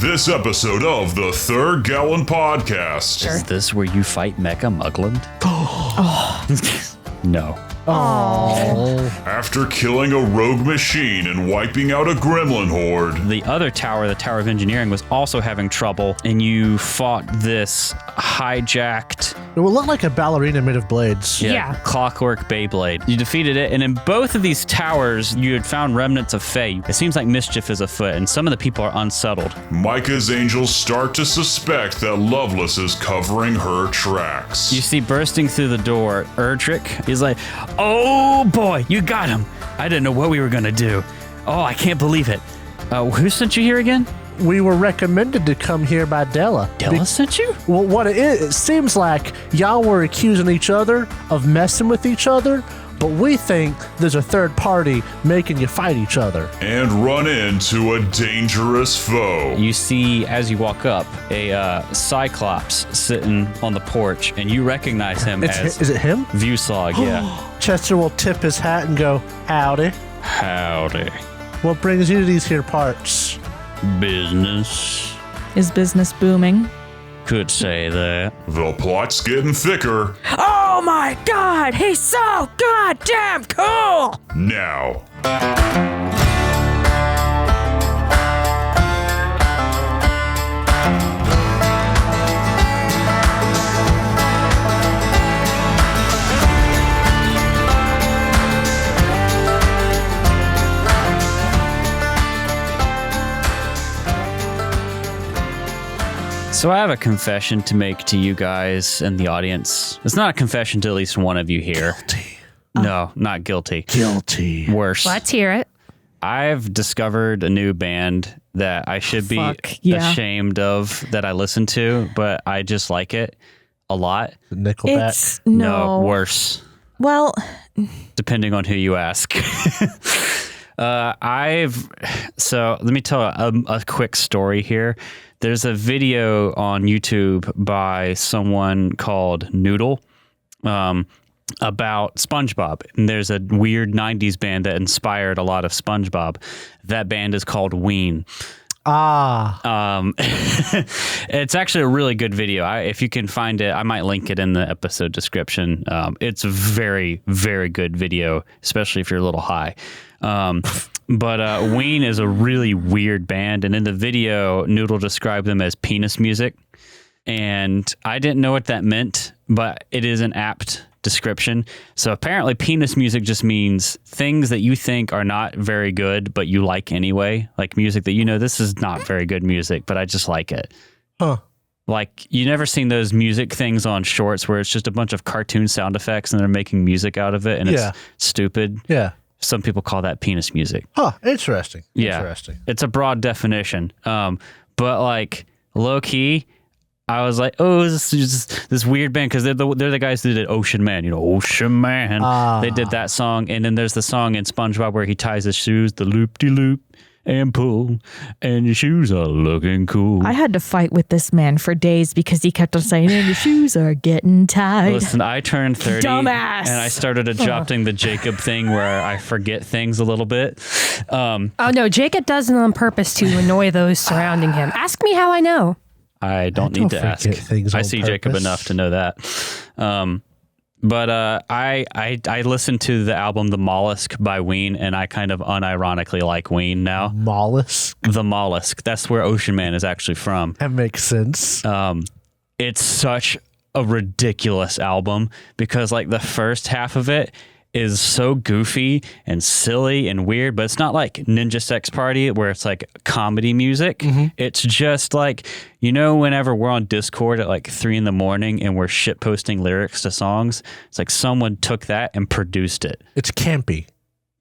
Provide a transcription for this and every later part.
This episode of the Third Gallon Podcast. Is this where you fight Mecha Mugland? No. Oh. After killing a rogue machine and wiping out a gremlin horde. The other tower, the Tower of Engineering, was also having trouble, and you fought this hijacked... It would look like a ballerina made of blades. Yeah. Clockwork Beyblade. You defeated it, and in both of these towers, you had found remnants of Fae. It seems like mischief is afoot, and some of the people are unsettled. Micah's angels start to suspect that Loveless is covering her tracks. You see bursting through the door, Erdrick. He's like, oh boy, you got him. I didn't know what we were going to do. Oh, I can't believe it. Who sent you here again? We were recommended to come here by Della. Della sent you? Well, what it is, it seems like y'all were accusing each other of messing with each other, but we think there's a third party making you fight each other. And run into a dangerous foe. You see, as you walk up, a Cyclops sitting on the porch, and you recognize him as... Is it him? Viewslog, yeah. Chester will tip his hat and go, howdy. Howdy. What brings you to these here parts? Business. Is business booming? Could say that. The plot's getting thicker. Oh my god, he's so goddamn cool! Now. So I have a confession to make to you guys and the audience. It's not a confession to at least one of you here. Guilty. No, not guilty. Guilty. Worse. Let's hear it. I've discovered a new band that I should be ashamed of that I listen to, but I just like it a lot. Nickelback? No, worse. Well, depending on who you ask. So let me tell a quick story here. There's a video on YouTube by someone called Noodle about SpongeBob. And there's a weird 90s band that inspired a lot of SpongeBob. That band is called Ween. It's actually a really good video. If you can find it, I might link it in the episode description. It's a very, very good video, especially if you're a little high. But Ween is a really weird band, and in the video, Noodle described them as penis music. And I didn't know what that meant, but it is an apt description. So apparently penis music just means things that you think are not very good, but you like anyway. Like music that you know, this is not very good music, but I just like it. Huh. Like, you never seen those music things on shorts where it's just a bunch of cartoon sound effects and they're making music out of it, and it's stupid. Yeah. Some people call that penis music. Huh. Interesting. Yeah. Interesting. It's a broad definition. But like low key, I was like, oh, this weird band, because they're the guys who did Ocean Man, Ocean Man. They did that song, and then there's the song in SpongeBob where he ties his shoes, the loop-de-loop, and pull, and your shoes are looking cool. I had to fight with this man for days because he kept on saying, and your shoes are getting tight. Listen, I turned 30, Dumbass. and I started adopting the Jacob thing where I forget things a little bit. Oh, no, Jacob does it on purpose to annoy those surrounding him. Ask me how I know. I don't need to ask. I see Jacob enough to know that. But I listened to the album The Mollusk by Ween, and I kind of unironically like Ween now. Mollusk? The Mollusk. That's where Ocean Man is actually from. That makes sense. It's such a ridiculous album because like the first half of it is so goofy and silly and weird, but it's not like Ninja Sex Party where it's like comedy music. Mm-hmm. It's just like, whenever we're on Discord at like 3 a.m. and we're shit posting lyrics to songs, it's like someone took that and produced it. It's campy.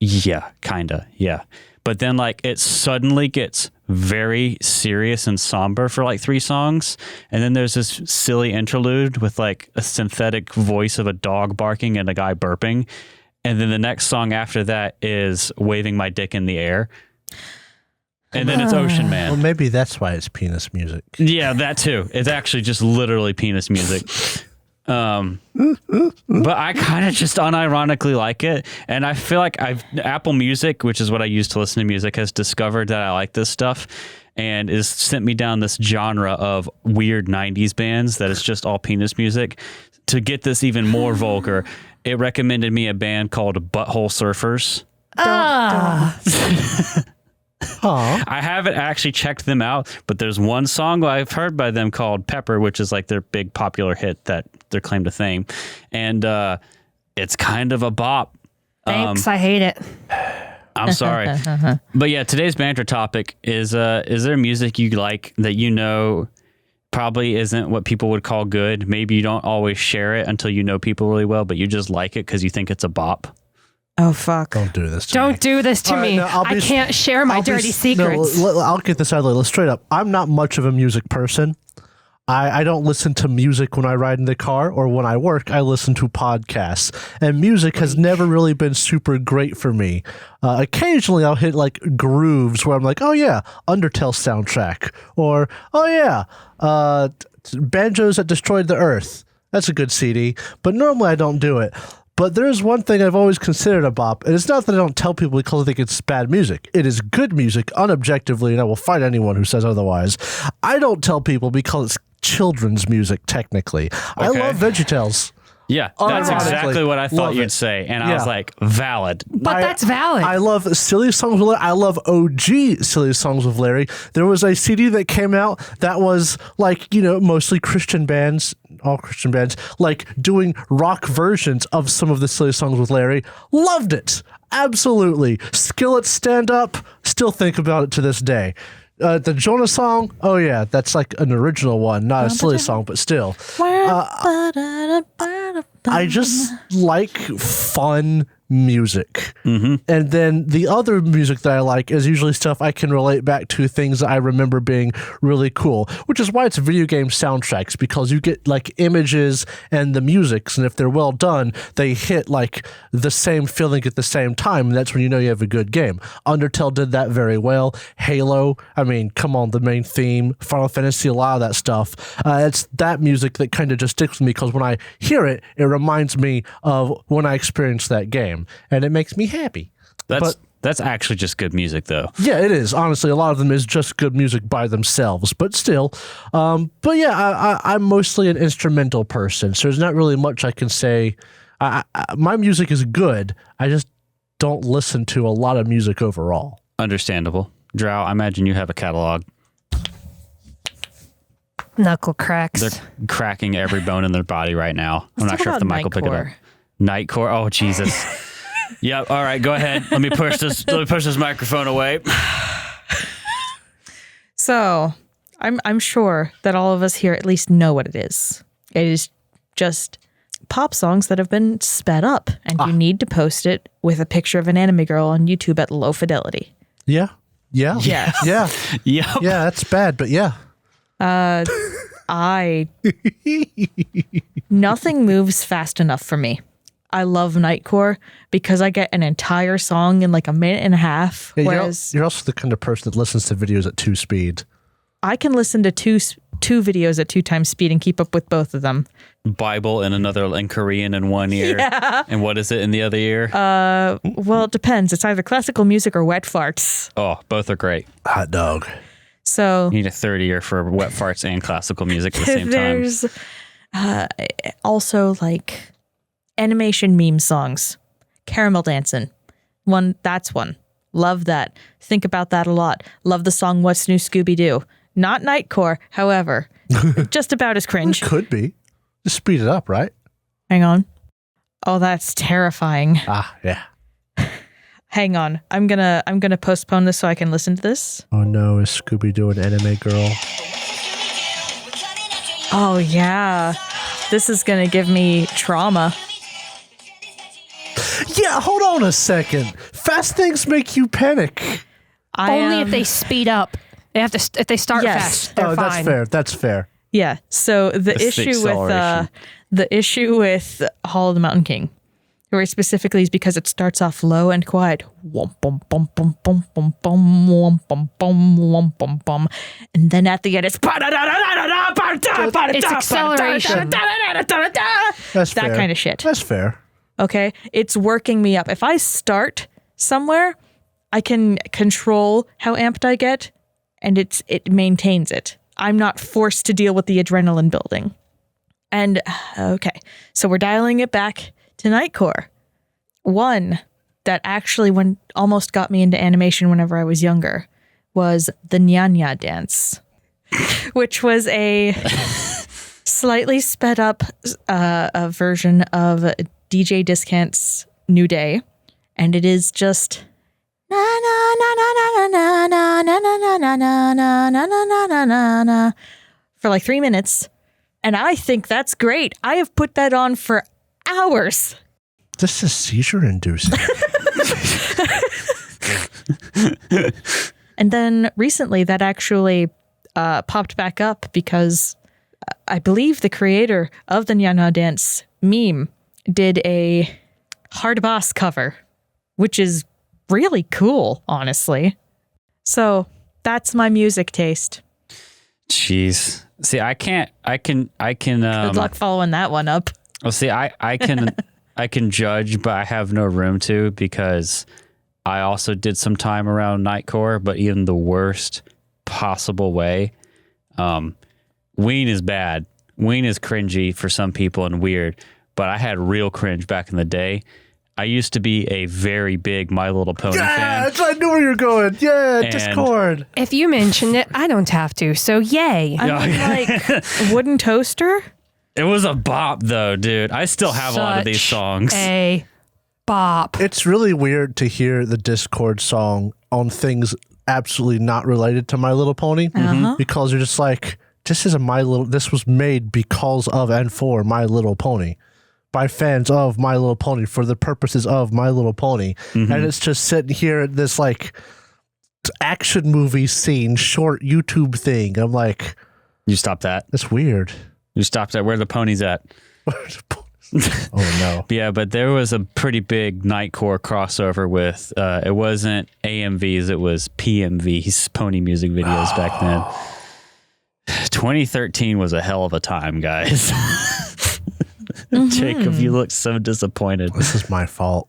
Yeah, kinda. Yeah. But then like it suddenly gets very serious and somber for like 3 songs. And then there's this silly interlude with like a synthetic voice of a dog barking and a guy burping. And then the next song after that is Waving My Dick in the Air. And then it's Ocean Man. Well, maybe that's why it's penis music. Yeah, that too. It's actually just literally penis music. But I kind of just unironically like it. And I feel like Apple Music, which is what I use to listen to music, has discovered that I like this stuff. and is sent me down this genre of weird 90s bands that is just all penis music. To get this even more vulgar, it recommended me a band called Butthole Surfers. I haven't actually checked them out, but there's one song I've heard by them called Pepper, which is like their big popular hit, that their claim to fame. And it's kind of a bop. Thanks, I hate it. I'm sorry. But yeah, today's banter topic is there music you like that you know probably isn't what people would call good? Maybe you don't always share it until you know people really well, but you just like it because you think it's a bop. Oh, fuck. Don't do this to me. Don't do this to me. No, I can't share my dirty secrets. No, I'll get this out of the way. Straight up, I'm not much of a music person. I don't listen to music when I ride in the car or when I work. I listen to podcasts. And music has never really been super great for me. Occasionally, I'll hit like grooves where I'm like, oh yeah, Undertale soundtrack. Or, oh yeah, Banjos That Destroyed the Earth. That's a good CD. But normally I don't do it. But there's one thing I've always considered a bop, and it's not that I don't tell people because I think it's bad music. It is good music, unobjectively, and I will fight anyone who says otherwise. I don't tell people because it's children's music, technically. Okay. I love VeggieTales. Yeah, that's exactly what I thought you'd say, and I was like, valid. But that's valid. I love silly songs with Larry. I love OG silly songs with Larry. There was a CD that came out that was like, mostly Christian bands, all Christian bands, like doing rock versions of some of the silly songs with Larry. Loved it. Absolutely. Skillet Stand Up. Still think about it to this day. The Jonah song, oh yeah, that's like an original one, not a silly song, but still. I just like fun music. Mm-hmm. And then the other music that I like is usually stuff I can relate back to things that I remember being really cool, which is why it's video game soundtracks, because you get like images and the musics, and if they're well done, they hit like the same feeling at the same time, and that's when you know you have a good game. Undertale did that very well. Halo, I mean, come on, the main theme, Final Fantasy, a lot of that stuff. It's that music that kind of just sticks with me, because when I hear it, it reminds me of when I experienced that game. And it makes me happy. That's actually just good music, though. Yeah, it is. Honestly, a lot of them is just good music by themselves, but still. But yeah, I'm mostly an instrumental person, so there's not really much I can say. My music is good. I just don't listen to a lot of music overall. Understandable. Drow, I imagine you have a catalog. Knuckle cracks. They're cracking every bone in their body right now. I'm not sure if the mic will pick it up. Nightcore. Oh, Jesus. Yep. All right. Go ahead. Let me push this microphone away. So, I'm sure that all of us here at least know what it is. It is just pop songs that have been sped up, and you need to post it with a picture of an anime girl on YouTube at low fidelity. Yeah. Yeah. Yes. Yeah. Yep. Yeah, that's bad, but yeah. Nothing moves fast enough for me. I love Nightcore because I get an entire song in like a minute and a half. Yeah, whereas you're also the kind of person that listens to videos at 2 speed. I can listen to two videos at 2 times speed and keep up with both of them. Bible in Korean in one ear. Yeah. And what is it in the other ear? Well, it depends. It's either classical music or wet farts. Oh, both are great. Hot dog. So you need a third ear for wet farts and classical music at the same time. There's also like animation meme songs. Caramel Dancin'. That's one. Love that. Think about that a lot. Love the song What's New Scooby-Doo. Not Nightcore, however. Just about as cringe. It could be. Just speed it up, right? Hang on. Oh, that's terrifying. Yeah. Hang on. I'm gonna postpone this so I can listen to this. Oh no, is Scooby-Doo an anime girl? Oh yeah. This is gonna give me trauma. Yeah, hold on a second. Fast things make you panic. Only if they speed up. They have to. If they start fast, they're fine. That's fair. Yeah. So the issue with Hall of the Mountain King, very specifically, is because it starts off low and quiet. Wom bum bum bum bum bum bum wom bum bum wom bum bum, and then at the end it's acceleration. That's that fair. kind of shit. That's fair. Okay, it's working me up. If I start somewhere, I can control how amped I get, and it maintains it. I'm not forced to deal with the adrenaline building. And okay, so we're dialing it back to Nightcore. One that actually almost got me into animation whenever I was younger was the Nya dance, which was a slightly sped up a version of DJ Discant's New Day, and it is just na na na na na na na na na na na na na na na for like 3 minutes. And I think that's great. I have put that on for hours. This is seizure inducing. And then recently that actually popped back up because I believe the creator of the Nya dance meme did a hard boss cover, which is really cool, honestly. So that's my music taste. Jeez. See, I can. Good luck following that one up. Well, see, I can judge, but I have no room to because I also did some time around Nightcore, but in the worst possible way. Ween is bad. Ween is cringy for some people and weird, but I had real cringe back in the day. I used to be a very big My Little Pony fan. I knew where you're going. Yeah, And- Discord. If you mention it, I don't have to. So yay. I mean, like Wooden Toaster. It was a bop, though, dude. I still have a lot of these Such songs. A bop. It's really weird to hear the Discord song on things absolutely not related to My Little Pony because you're just like, this was made because of and for My Little Pony by fans of My Little Pony for the purposes of My Little Pony. And it's just sitting here at this like action movie scene, short YouTube thing. I'm like, You stop that. that's weird. You stopped at where the pony's at. Oh no. Yeah, but there was a pretty big Nightcore crossover with, it wasn't AMVs, it was PMVs, pony music videos back then. 2013 was a hell of a time, guys. Jacob, you look so disappointed. This is my fault.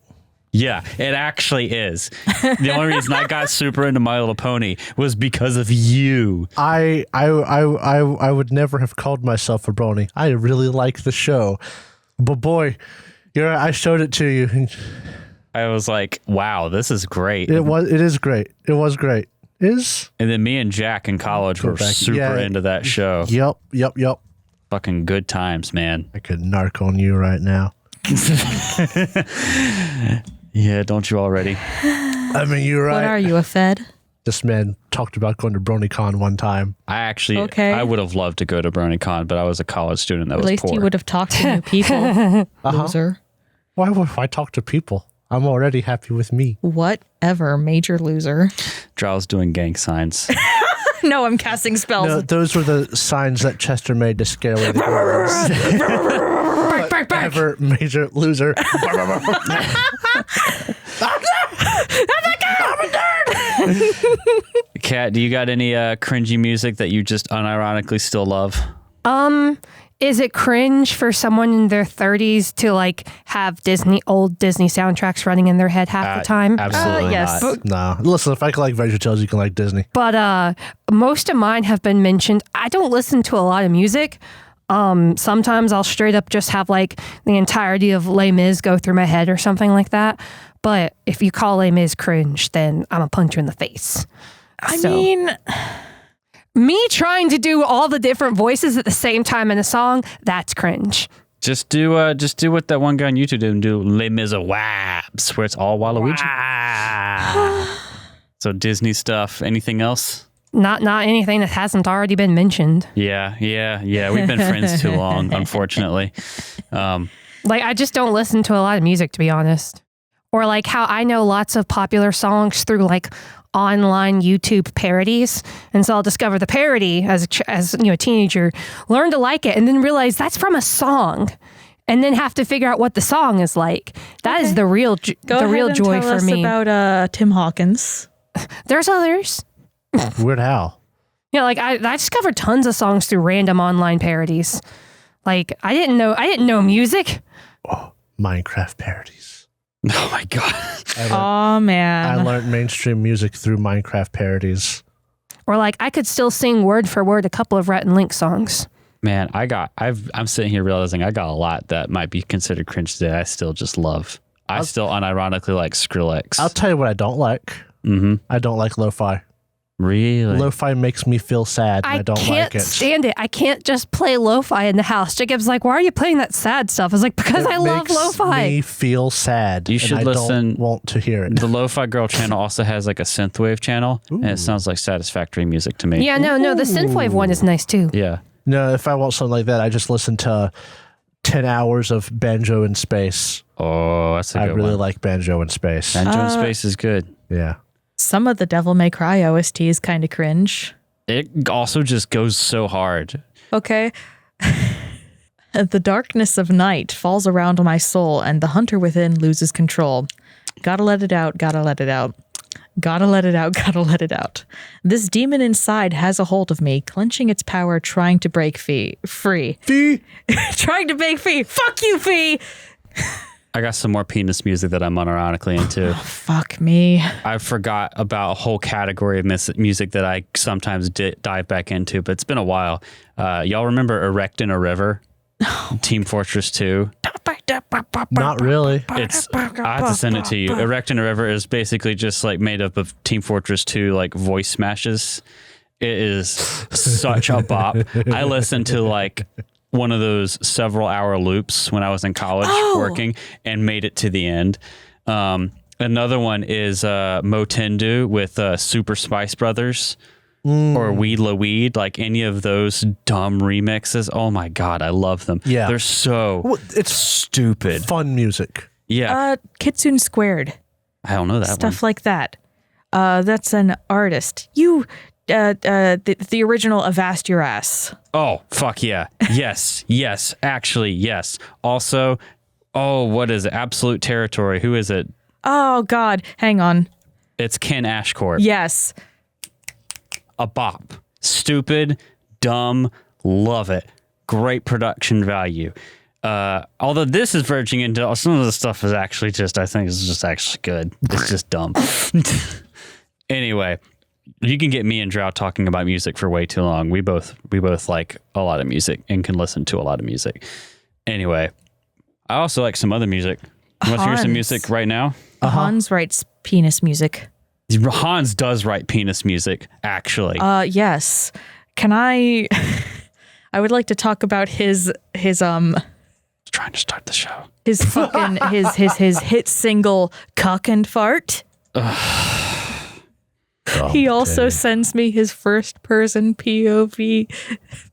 Yeah, it actually is. The only reason I got super into My Little Pony was because of you. I would never have called myself a brony. I really like the show. But boy, I showed it to you. I was like, wow, this is great. It is great. It was great. Is? And then me and Jack in college were super into that show. Yep. Fucking good times, man. I could narc on you right now. Yeah, don't you already? I mean, you're right. What are you, a Fed? This man talked about going to BronyCon one time. I would have loved to go to BronyCon, but I was a college student that At was least poor. you would have talked to new people. Loser. Why would I talk to people? I'm already happy with me. Whatever, major loser. Drow's doing gang signs. No, I'm casting spells. No, those were the signs that Chester made to scare away the goblins. Bark. Ever major loser. Kat, do you got any cringy music that you just unironically still love? Is it cringe for someone in their 30s to like have old Disney soundtracks running in their head half the time? Absolutely yes. not. Nah, listen, if I can like VeggieTales, you can like Disney. But most of mine have been mentioned. I don't listen to a lot of music. Sometimes I'll straight up just have like the entirety of Les Mis go through my head or something like that. But if you call Les Mis cringe, then I'm gonna punch you in the face. I mean, me trying to do all the different voices at the same time in a song, that's cringe. Just do what that one guy on YouTube did and do Les Miserables, where it's all Waluigi. So Disney stuff. Anything else? Not anything that hasn't already been mentioned. Yeah. We've been friends too long, unfortunately. Like, I just don't listen to a lot of music, to be honest. Or like how I know lots of popular songs through like online YouTube parodies. And so I'll discover the parody as a teenager, learn to like it, and then realize that's from a song. And then have to figure out what the song is like. That is the real joy tell for us me. about Tim Hawkins. There's others. Weird Al. Yeah, like I discovered tons of songs through random online parodies. Like I didn't know music. Oh, Minecraft parodies. Oh my god. Oh man. I learned mainstream music through Minecraft parodies. Or like I could still sing word for word a couple of Rhett and Link songs. Man, I'm sitting here realizing I got a lot that might be considered cringe today. I still just love. I still unironically like Skrillex. I'll tell you what I don't like. I don't like lo-fi. Really? Lo-fi makes me feel sad, and I don't like it. I can't stand it. I can't just play lo-fi in the house. Jacob's like, why are you playing that sad stuff? I was like, because I love lo-fi. It makes me feel sad. You should and listen. I don't want to hear it. The Lo-Fi Girl channel also has like a synthwave channel, and it sounds like satisfactory music to me. Yeah, no, the synthwave one is nice too. Yeah. No, if I want something like that, I just listen to 10 hours of Banjo in Space. Oh, that's a good one. I really like Banjo in Space. Banjo in Space is good. Yeah. Some of the Devil May Cry OST is kind of cringe. It also just goes so hard. Okay. The darkness of night falls around my soul, and the hunter within loses control. Gotta let it out, gotta let it out. Gotta let it out, gotta let it out. This demon inside has a hold of me, clenching its power, trying to break free. Trying to break free. Fuck you, Fee! I got some more penis music that I'm unironically into. Fuck me. I forgot about a whole category of music that I sometimes dive back into, but it's been a while. Y'all remember Erect in a River? Team Fortress 2? Not really. I have to send it to you. Erect in a River is basically just like made up of Team Fortress 2 like voice smashes. It is such a bop. I listened to like one of those several hour loops when I was in college working and made it to the end. Another one is Motendu with Super Spice Brothers or Weed La Weed, like any of those dumb remixes. Oh my God, I love them. Yeah. They're so It's stupid. fun music. Yeah. Kitsune Squared. I don't know that Stuff one. like that. That's an artist. The original Avast Your Ass. Oh, fuck yeah. Yes. Actually, yes. Also, what is it? Absolute Territory. Who is it? Oh, God. Hang on. It's Ken Ashcorp. Yes. A bop. Stupid, dumb, love it. Great production value. Although this is verging into some of the stuff is actually I think is just actually good. It's just dumb. Anyway, you can get me and Drow talking about music for way too long. We both like a lot of music and can listen to a lot of music. Anyway, I also like some other music. You want to hear some music right now? Hans writes penis music. Hans does write penis music, actually. Yes. Can I would like to talk about his trying to start the show. His fucking his hit single Cuck and Fart. He also sends me his first person POV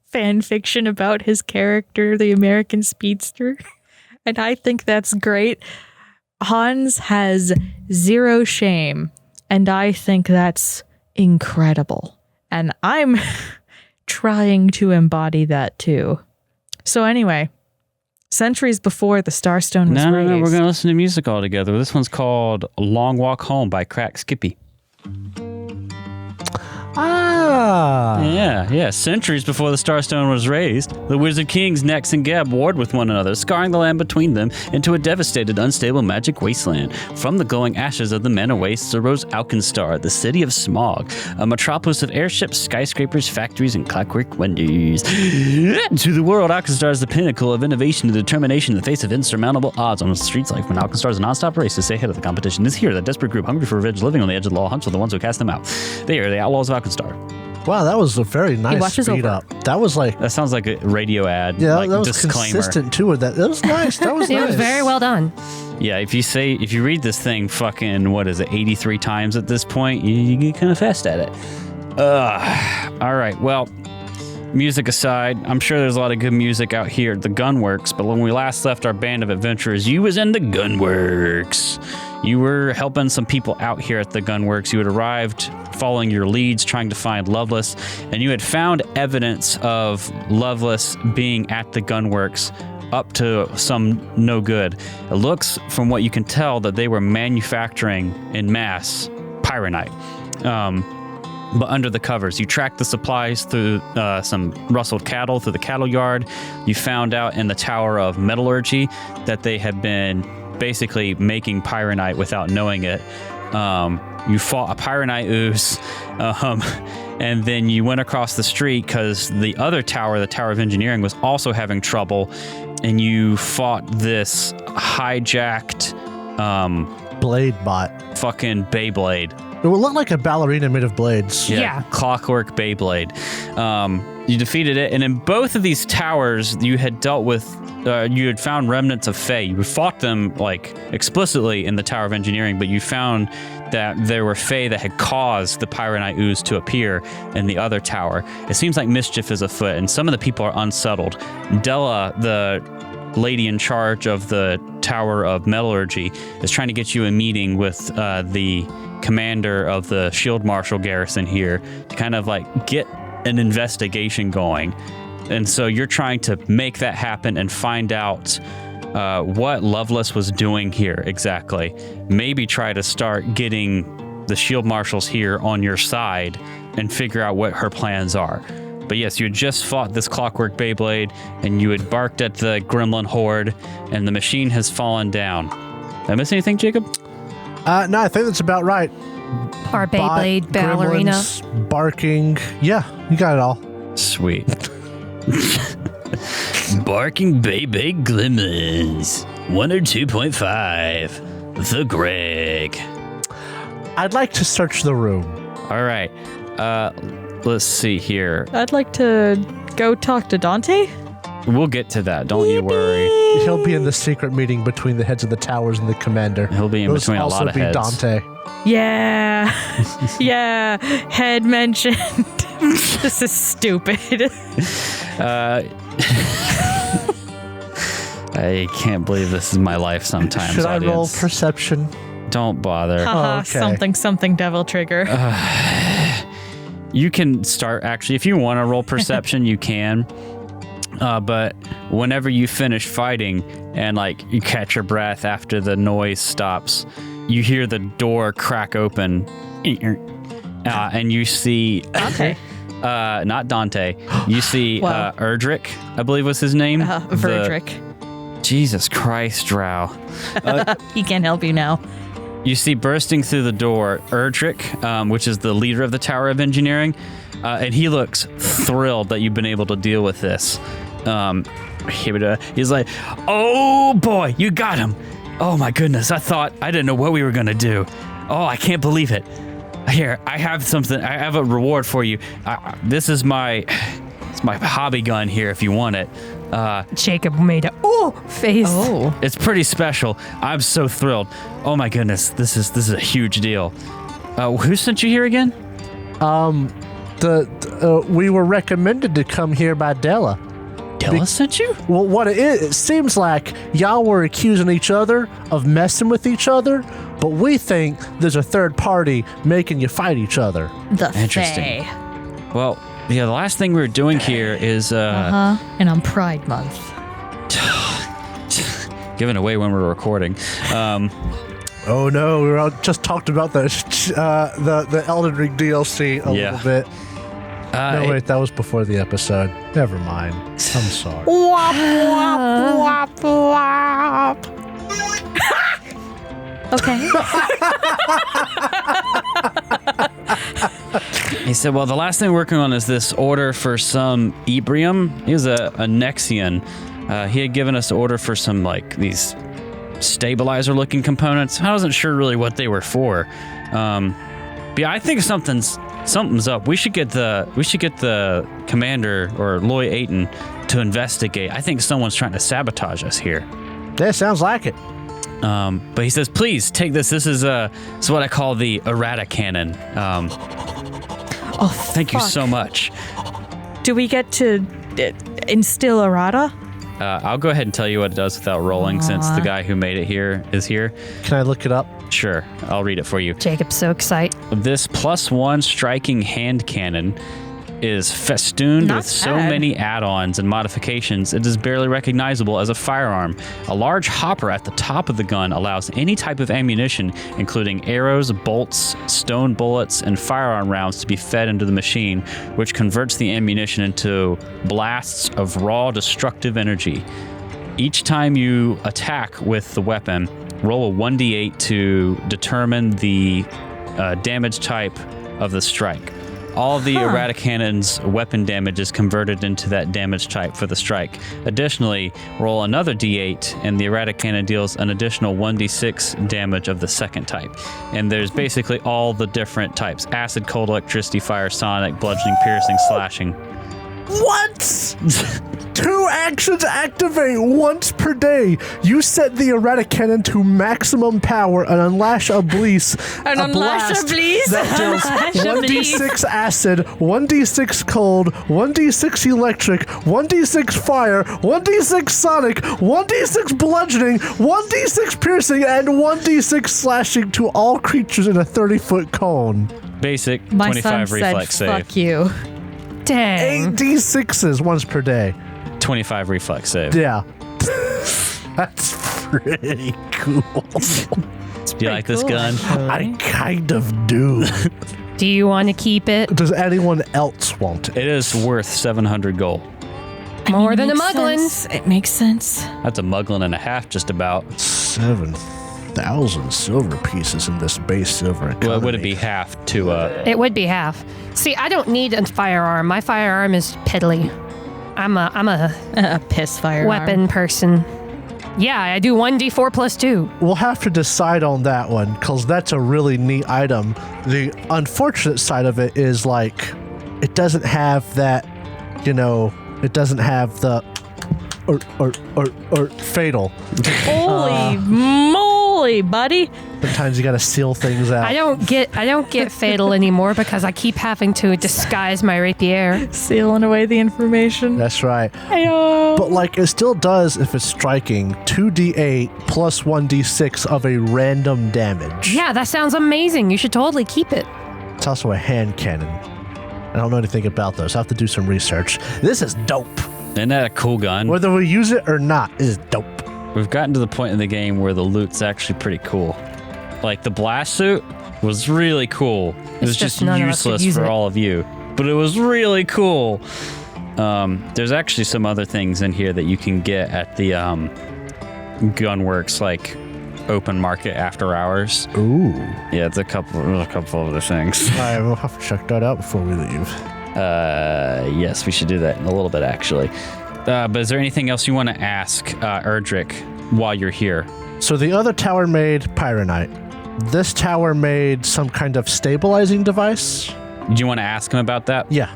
fan fiction about his character, the American Speedster. And I think that's great. Hans has zero shame, and I think that's incredible. And I'm trying to embody that too. So anyway, centuries before the Starstone was raised. No, we're going to listen to music all together. This one's called Long Walk Home by Crack Skippy. Yeah. Centuries before the Starstone was raised, the Wizard Kings Nex and Geb warred with one another, scarring the land between them into a devastated, unstable magic wasteland. From the glowing ashes of the Mana Wastes arose Alkenstar, the city of smog, a metropolis of airships, skyscrapers, factories, and clockwork wonders. To the world, Alkenstar is the pinnacle of innovation and determination in the face of insurmountable odds. On the streets, life when Alkenstar is a non-stop race to stay ahead of the competition is here, the desperate group hungry for revenge, living on the edge of the law, hunts for the ones who cast them out. They are the Outlaws of Alkenstar. Wow, that was a very nice speed up. That was like... That sounds like a radio ad. Yeah, like that was disclaimer. consistent too with that. That was nice. That was nice. It was very well done. Yeah, if you read this thing fucking, 83 times at this point, you get kind of fast at it. All right, well, music aside, I'm sure there's a lot of good music out here at the Gunworks, but when we last left our band of adventurers, you was in the Gunworks. You were helping some people out here at the Gunworks. You had arrived following your leads, trying to find Loveless, and you had found evidence of Loveless being at the Gunworks up to some no good. It looks, from what you can tell, that they were manufacturing in mass pyronite. But under the covers, you tracked the supplies through some rustled cattle through the cattle yard. You found out in the Tower of Metallurgy that they had been basically making pyronite without knowing it. You fought a pyronite ooze, And then you went across the street because the other tower, the Tower of Engineering, was also having trouble. And you fought this hijacked Blade bot. fucking Beyblade. It would look like a ballerina made of blades. Yeah. Clockwork Beyblade. You defeated it, and in both of these towers, you had dealt with, you had found remnants of Fae. You fought them like explicitly in the Tower of Engineering, but you found that there were Fae that had caused the Pyronite ooze to appear in the other tower. It seems like mischief is afoot, and some of the people are unsettled. Della, the lady in charge of the Tower of Metallurgy, is trying to get you a meeting with the commander of the Shield Marshal garrison here to kind of like get an investigation going. And so you're trying to make that happen and find out what Loveless was doing here exactly. Maybe try to start getting the Shield Marshals here on your side and figure out what her plans are. But yes, you had just fought this Clockwork Beyblade, and you had barked at the gremlin horde, and the machine has fallen down. Did I miss anything, Jacob? No, I think that's about right. Our Beyblade ballerina. Gremlins, barking. Yeah, you got it all. Sweet. Barking Beyblade gremlins. 1 or 2.5. The Greg. I'd like to search the room. All right. Let's see here. I'd like to go talk to Dante. We'll get to that. Don't you worry. He'll be in the secret meeting between the heads of the towers and the commander. He'll be in between a lot of heads. Dante. Yeah. Yeah. Head mentioned. This is stupid. I can't believe this is my life sometimes. Should I roll audience. perception? Don't bother. Haha, okay. something devil trigger. You can start, actually, if you want to roll perception, you can. But whenever you finish fighting and like you catch your breath after the noise stops, you hear the door crack open, and you see Dante. not Dante. You see Wow. Erdrick, I believe was his name. Verdrick. Jesus Christ, Drow. He can't help you now. You see bursting through the door Erdrick, which is the leader of the Tower of Engineering, and he looks thrilled that you've been able to deal with this. He's like, "Oh boy, you got him! Oh my goodness, I didn't know what we were gonna do. Oh, I can't believe it. Here, I have something. I have a reward for you. This is it's my hobby gun here if you want it. Jacob made a face. Oh. It's pretty special. I'm so thrilled. Oh my goodness, this is a huge deal. Who sent you here again? We were recommended to come here by Della. Della sent you? Well, what it seems like y'all were accusing each other of messing with each other, but we think there's a third party making you fight each other. The Interesting. Fae. Well, yeah, the last thing we were doing here is And on Pride Month. giving away when we're recording. Oh no, we were all just talked about the Elden Ring DLC a little bit. No, wait, that was before the episode. Never mind. I'm sorry. Okay. He said, well, the last thing we're working on is this order for some Ebrium. He was a Nexian. He had given us an order for some, like, these stabilizer-looking components. I wasn't sure really what they were for. But yeah, I think something's up. We should get the commander, or Loy Ayton, to investigate. I think someone's trying to sabotage us here. That sounds like it. But he says, please take this. This is what I call the errata cannon. Thank you so much. Do we get to instill errata? I'll go ahead and tell you what it does without rolling, since the guy who made it here is here. Can I look it up? Sure, I'll read it for you. Jacob's so excited. This +1 striking hand cannon is festooned Not with so bad. many add-ons and modifications, it is barely recognizable as a firearm. A large hopper at the top of the gun allows any type of ammunition, including arrows, bolts, stone bullets, and firearm rounds, to be fed into the machine, which converts the ammunition into blasts of raw destructive energy. Each time you attack with the weapon, roll a 1d8 to determine the damage type of the strike. All of the errata cannon's weapon damage is converted into that damage type for the strike. Additionally, roll another d8, and the errata cannon deals an additional 1d6 damage of the second type. And there's basically all the different types: acid, cold, electricity, fire, sonic, bludgeoning, piercing, slashing. What? 2 actions activate once per day. You set the errata cannon to maximum power and unlash a blast. That deals 1d6 acid, 1d6 cold, 1d6 electric, 1d6 fire, 1d6 sonic, 1d6 bludgeoning, 1d6 piercing, and 1d6 slashing to all creatures in a 30-foot cone. Basic, My 25 son reflex said, save. fuck you. Dang. 8d6s once per day. 25 reflex save. Yeah. That's pretty cool. Do you like this gun? I kind of do. Do you want to keep it? Does anyone else want it? It is worth 700 gold. More than a Makes Muglin. sense. It makes sense. That's a muglin and a half, just about. 7,000 silver pieces in this base silver economy. Well, would it be half to It would be half. See, I don't need a firearm. My firearm is piddly. I'm a A piss fire weapon person. Yeah, I do 1d4 plus 2. We'll have to decide on that one, because that's a really neat item. The unfortunate side of it is, like, it doesn't have that, it doesn't have the or fatal. Holy moly, buddy. Sometimes you gotta seal things out. I don't get fatal anymore because I keep having to disguise my rapier. Sealing away the information. That's right. Ayo. But like it still does if it's striking 2d8 plus 1d6 of a random damage. Yeah, that sounds amazing. You should totally keep it. It's also a hand cannon. I don't know anything about those. I have to do some research. This is dope. Isn't that a cool gun? Whether we use it or not, it is dope. We've gotten to the point in the game where the loot's actually pretty cool. Like, the blast suit was really cool. It was just none of us could useless use for it. all of you. But it was really cool. There's actually some other things in here that you can get at the Gunworks, like, open market after hours. Ooh. Yeah, it's a couple of other things. All right, we'll have to check that out before we leave. Yes, we should do that in a little bit, actually. But is there anything else you want to ask Erdrick while you're here? So the other tower made Pyronite. This tower made some kind of stabilizing device. Do you want to ask him about that? Yeah.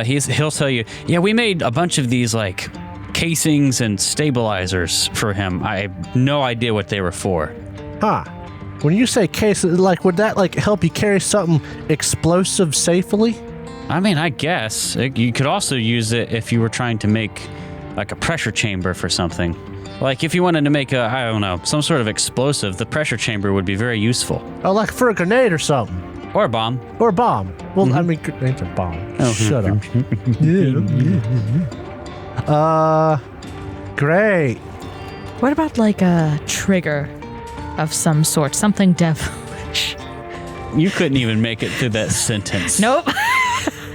He'll tell you, yeah, we made a bunch of these, like, casings and stabilizers for him. I have no idea what they were for. Huh. When you say case, like, would that, like, help you carry something explosive safely? I mean, I guess. You could also use it if you were trying to make, like, a pressure chamber for something. Like, if you wanted to make some sort of explosive, the pressure chamber would be very useful. Oh, like for a grenade or something. Or a bomb. Or a bomb. Well, I mean, grenades are bomb. Oh. Shut up. Great. What about like a trigger of some sort? Something devilish. You couldn't even make it through that sentence. Nope.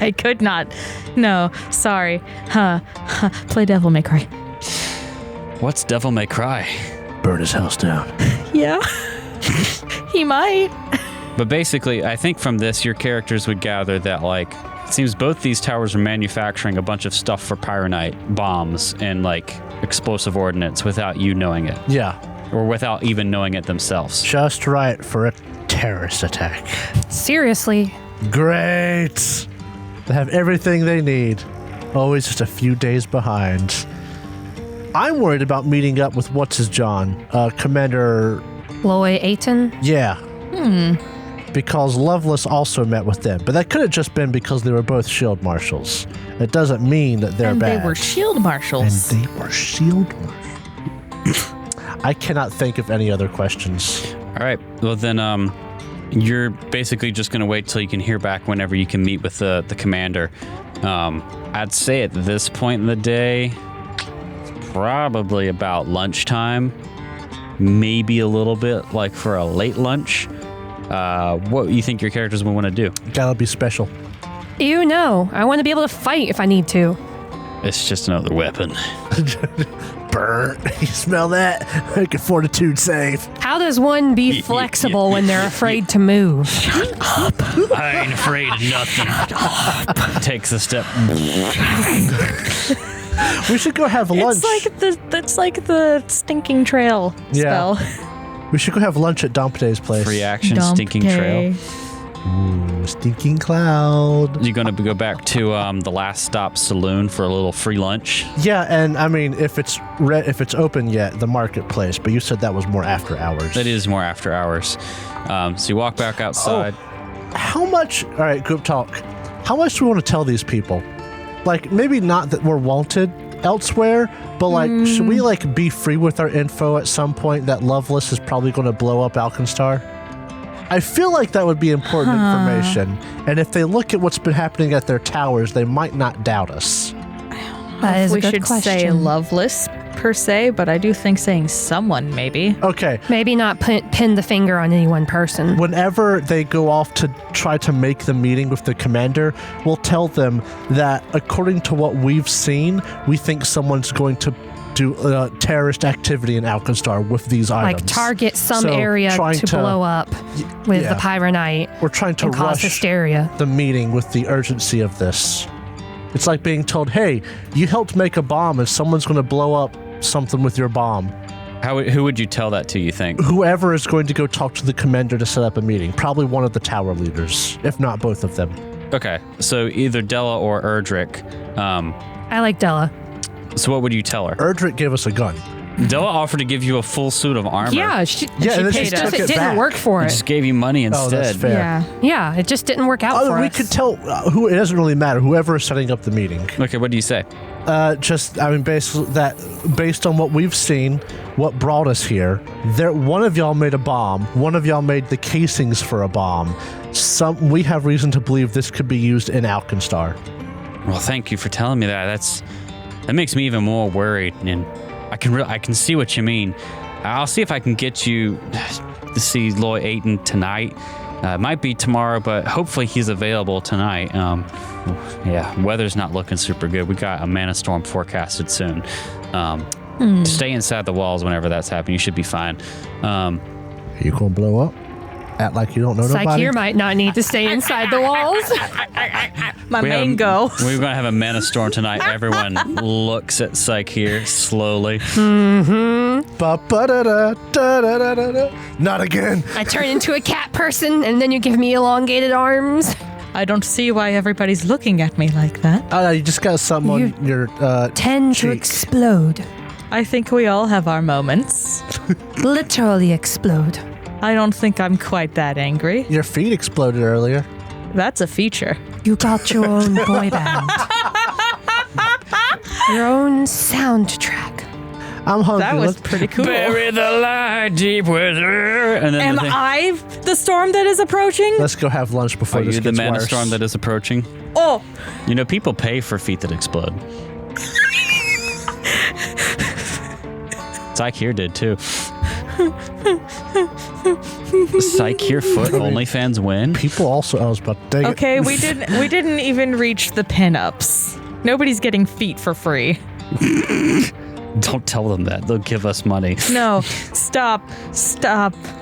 I could not. No, sorry. Play Devil May Cry. What's Devil May Cry? Burn his house down. Yeah. He might. But basically, I think from this, your characters would gather that, like, it seems both these towers are manufacturing a bunch of stuff for Pyronite, bombs, and, like, explosive ordnance without you knowing it. Yeah. Or without even knowing it themselves. Just right for a terrorist attack. Seriously. Great. They have everything they need. Always just a few days behind. I'm worried about meeting up with What's-His-John, Commander... Loy Ayton. Yeah. Because Loveless also met with them. But that could have just been because they were both shield marshals. It doesn't mean that they're and bad. they were shield marshals. And they were shield marshals. I cannot think of any other questions. All right. Well, then, you're basically just going to wait till you can hear back whenever you can meet with the commander. I'd say at this point in the day, it's probably about lunchtime. Maybe a little bit like for a late lunch. What do you think your characters will want to do? Gotta be special. You know, I want to be able to fight if I need to. It's just another weapon. burnt. You smell that? Make a fortitude save. How does one be flexible when they're afraid to move? I ain't afraid of nothing. Takes a step. We should go have lunch. It's like the stinking trail spell. We should go have lunch at Dompede's place. Free action, stinking trail. Ooh, stinking cloud. You're going to go back to the last stop saloon for a little free lunch? Yeah, and I mean, if it's open yet, the marketplace, but you said that was more after hours. It is more after hours. So you walk back outside. How much, all right, group talk. How much do we want to tell these people? Like, maybe not that we're wanted elsewhere, but like, should we like be free with our info at some point that Loveless is probably going to blow up Alkenstar? I feel like that would be important information, and if they look at what's been happening at their towers, they might not doubt us. That is a We good should question. say Loveless per se, but I do think saying someone maybe. Okay, Maybe not pin the finger on any one person. whenever they go off to try to make the meeting with the commander, we'll tell them that according to what we've seen, we think someone's going to do terrorist activity in Alkenstar with these items. Like target some So, area trying to blow up with yeah. the pyronite We're trying to and cause rush hysteria. the meeting with the urgency of this. It's like being told, hey, you helped make a bomb and someone's going to blow up something with your bomb. Who would you tell that to, you think? Whoever is going to go talk to the commander to set up a meeting, probably one of the tower leaders, if not both of them. Okay, so either Della or Erdrick. I like Della. So what would you tell her? Erdrick gave us a gun. Della offered to give you a full suit of armor. Yeah, she Yeah, and then she paid us. took it It didn't back. work for It it. just gave you money Oh, instead. that's fair. Yeah. Yeah, it just didn't work out for We us. could tell who. It doesn't really matter. Whoever is setting up the meeting. Okay, what do you say? Based on what we've seen, what brought us here. One of y'all made a bomb. One of y'all made the casings for a bomb. We have reason to believe this could be used in Alkenstar. Well, thank you for telling me that. That makes me even more worried, and I can see what you mean. I'll see if I can get you to see Loy Ayton tonight. It might be tomorrow, but hopefully he's available tonight. Yeah, weather's not looking super good. We got a mana storm forecasted soon. Stay inside the walls whenever that's happening. You should be fine. Are you gonna blow up? Act like you don't know nobody? Sakir might not need to stay inside the walls. My mango. We're going to have a mana storm tonight. Everyone looks at Sakir slowly. Ba-ba-da-da-da-da-da-da. Not again. I turn into a cat person, and then you give me elongated arms. I don't see why everybody's looking at me like that. You just got something on your Tend to cheek. explode. I think we all have our moments. Literally explode. I don't think I'm quite that angry. Your feet exploded earlier. That's a feature. You got your own boy band. Your own soundtrack. I'm hungry. That was pretty cool. Bury the light deep within. And then Am I the storm that is approaching? Let's go have lunch before Are this you the gets mana worse. storm that is approaching? Oh, You know, people pay for feet that explode. Psych here did too. Psych here foot OnlyFans win. People also. I was about to dang it. okay. We didn't even reach the pinups. Nobody's getting feet for free. Don't tell them that. They'll give us money. No, stop.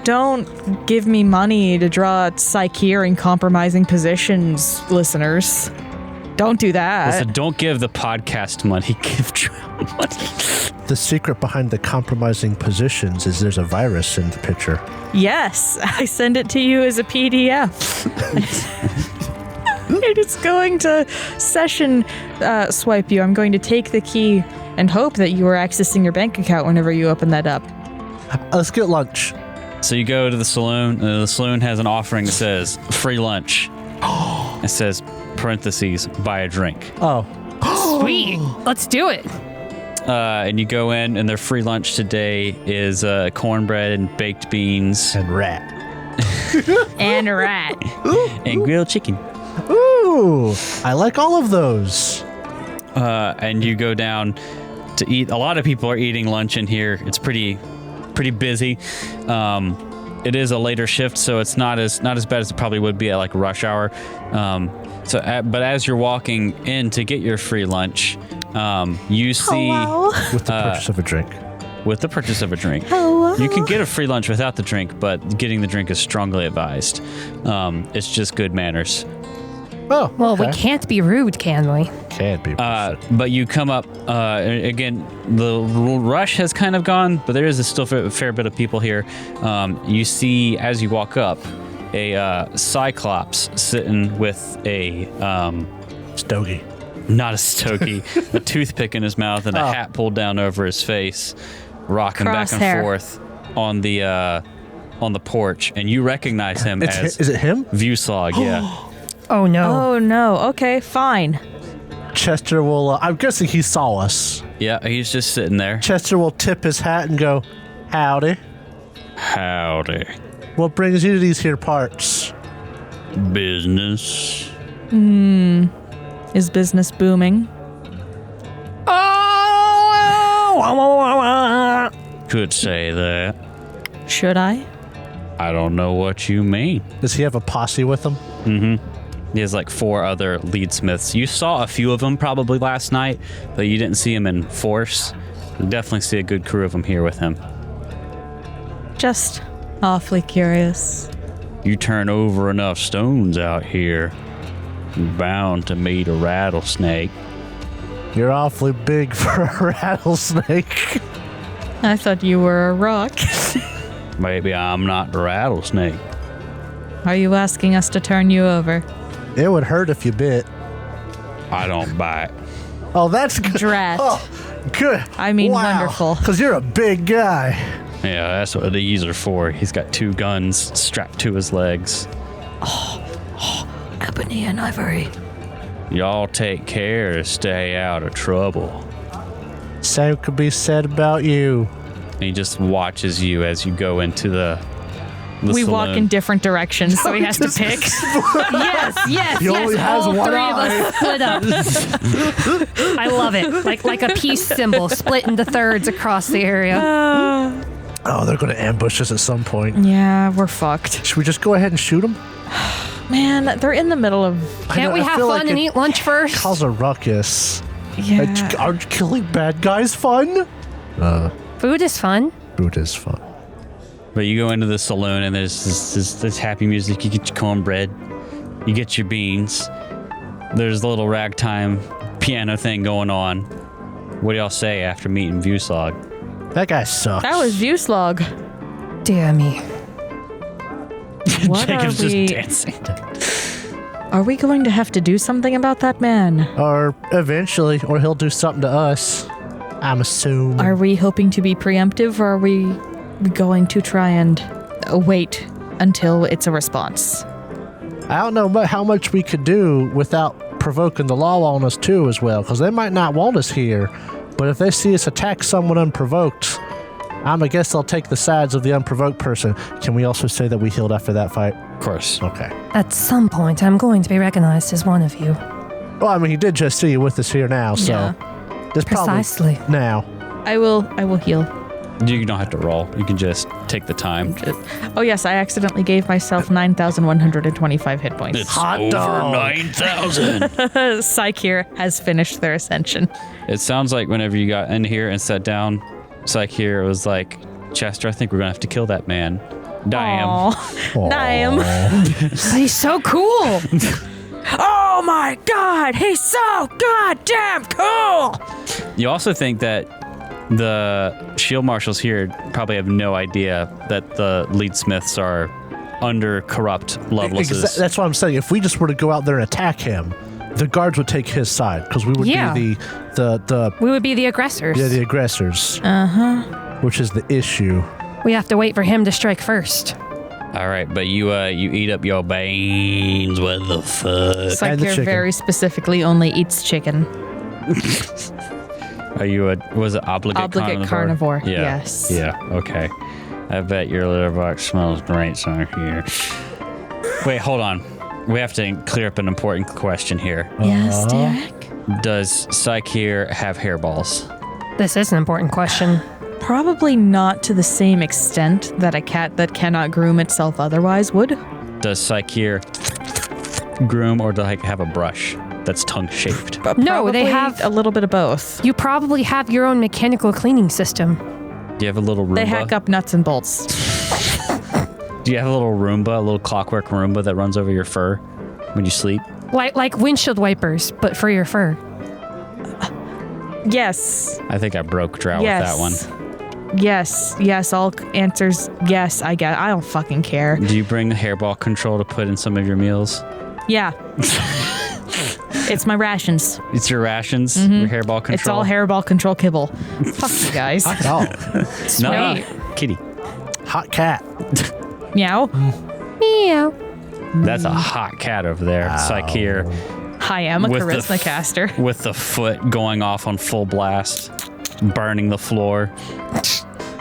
Don't give me money to draw Psyche in compromising positions, listeners. Don't do that. Listen, don't give the podcast money. Give Drown money. The secret behind the compromising positions is there's a virus in the picture. Yes, I send it to you as a PDF. It's going to session swipe you. I'm going to take the key and hope that you are accessing your bank account whenever you open that up. Let's get lunch. So you go to the saloon. The saloon has an offering that says free lunch. It says parentheses buy a drink. Oh, Sweet. Let's do it. And you go in, and their free lunch today is cornbread and baked beans and rat. And a rat. and grilled chicken. Ooh, I like all of those. And you go down to eat. A lot of people are eating lunch in here. It's pretty busy. It is a later shift, so it's not as bad as it probably would be at like rush hour. But as you're walking in to get your free lunch, You see With the purchase of a drink. with the purchase of a drink. Hello. You can get a free lunch without the drink, but getting the drink is strongly advised. It's just good manners. Oh, Well, we okay. can't be rude, can we? Can't be. But you come up, again, the rush has kind of gone, but there is still a fair bit of people here. You see, as you walk up, a Cyclops sitting with a, Stogie. not a stogie, a toothpick in his mouth and a hat pulled down over his face, rocking back Crosshair. and forth on the porch. And you recognize him as Is it him? Viewslog, yeah. Oh no. Oh no. Okay, fine. Chester will. I'm guessing he saw us. Yeah, he's just sitting there. Chester will tip his hat and go, "Howdy. Howdy. What brings you to these here parts?" Business. Is business booming? Could say that. Should I? I don't know what you mean. Does he have a posse with him? He has like 4 other leadsmiths. You saw a few of them probably last night, but you didn't see them in force. You definitely see a good crew of them here with him. Just awfully curious. You turn over enough stones out here, you're bound to meet a rattlesnake. You're awfully big for a rattlesnake. I thought you were a rock. Maybe I'm not the rattlesnake. Are you asking us to turn you over? It would hurt if you bit. I don't bite. Oh, that's good. Drat. Oh, good. I mean, wonderful. Because you're a big guy. Yeah, that's what these are for. He's got 2 guns strapped to his legs. Ebony and ivory. Y'all take care to stay out of trouble. Same could be said about you. And he just watches you as you go into the We saloon. walk in different directions, so he has to pick. Yes. He only has All one 3 eye. of us split up. I love it. Like a peace symbol split into thirds across the area. Oh, they're going to ambush us at some point. Yeah, we're fucked. Should we just go ahead and shoot them? Man, they're in the middle of. Can't we have fun and eat lunch first? Cause a ruckus. Yeah. Aren't killing bad guys fun? Food is fun. Food is fun. But you go into the saloon and there's this happy music. You get your cornbread, you get your beans. There's a little ragtime piano thing going on. What do y'all say after meeting Viewslog? That guy sucks. That was Viewslog. Dear me. What Jacob's are we? just dancing. Are we going to have to do something about that man? Or eventually, or he'll do something to us. I'm assuming. Are we hoping to be preemptive, or are we going to try and wait until it's a response? I don't know how much we could do without provoking the law on us too as well, because they might not want us here. But if they see us attack someone unprovoked, I guess they'll take the sides of the unprovoked person. Can we also say that we healed after that fight? Of course. Okay. At some point, I'm going to be recognized as one of you. Well, I mean, he did just see you with us here now, so Yeah. there's Precisely. probably now. I will heal. You don't have to roll. You can just take the time. Oh yes, I accidentally gave myself 9,125 hit points. Hot over dog. 9,000. Psych here has finished their ascension. It sounds like whenever you got in here and sat down, Psych here was like, Chester, I think we're going to have to kill that man. Die him. Damn. But he's so cool. Oh my god, he's so goddamn cool! You also think that the shield marshals here probably have no idea that the leadsmiths are under corrupt Lovelaces. That's what I'm saying. If we just were to go out there and attack him, the guards would take his side because we would Yeah. be the We would be the aggressors. the aggressors. Which is the issue. We have to wait for him to strike first. All right, but you eat up your beans. What the fuck? Psych And the here chicken. very specifically only eats chicken. Are you was it obligate carnivore? Yeah. Yes. Yeah. Okay. I bet your litter box smells great, son. Here. Wait, hold on. We have to clear up an important question here. Yes, Derek? Does Psych here have hairballs? This is an important question. Probably not to the same extent that a cat that cannot groom itself otherwise would. Does Psych here groom or do I have a brush? that's tongue-shaped. But No, they probably have- a little bit of both. You probably have your own mechanical cleaning system. Do you have a little Roomba? They hack up nuts and bolts. Do you have a little Roomba, a little clockwork Roomba that runs over your fur when you sleep? Like windshield wipers, but for your fur. Yes. I think I broke Drow Yes. with that one. Yes. All answers yes, I guess. I don't fucking care. Do you bring hairball control to put in some of your meals? Yeah. It's my rations. It's your rations, your hairball control. It's all hairball control kibble. Fuck you guys. Hot dog. No, Sweet. kitty. Hot cat. Meow. Meow. That's a hot cat over there. It's like here Hi, I'm a With the charisma caster. with the foot going off on full blast, burning the floor.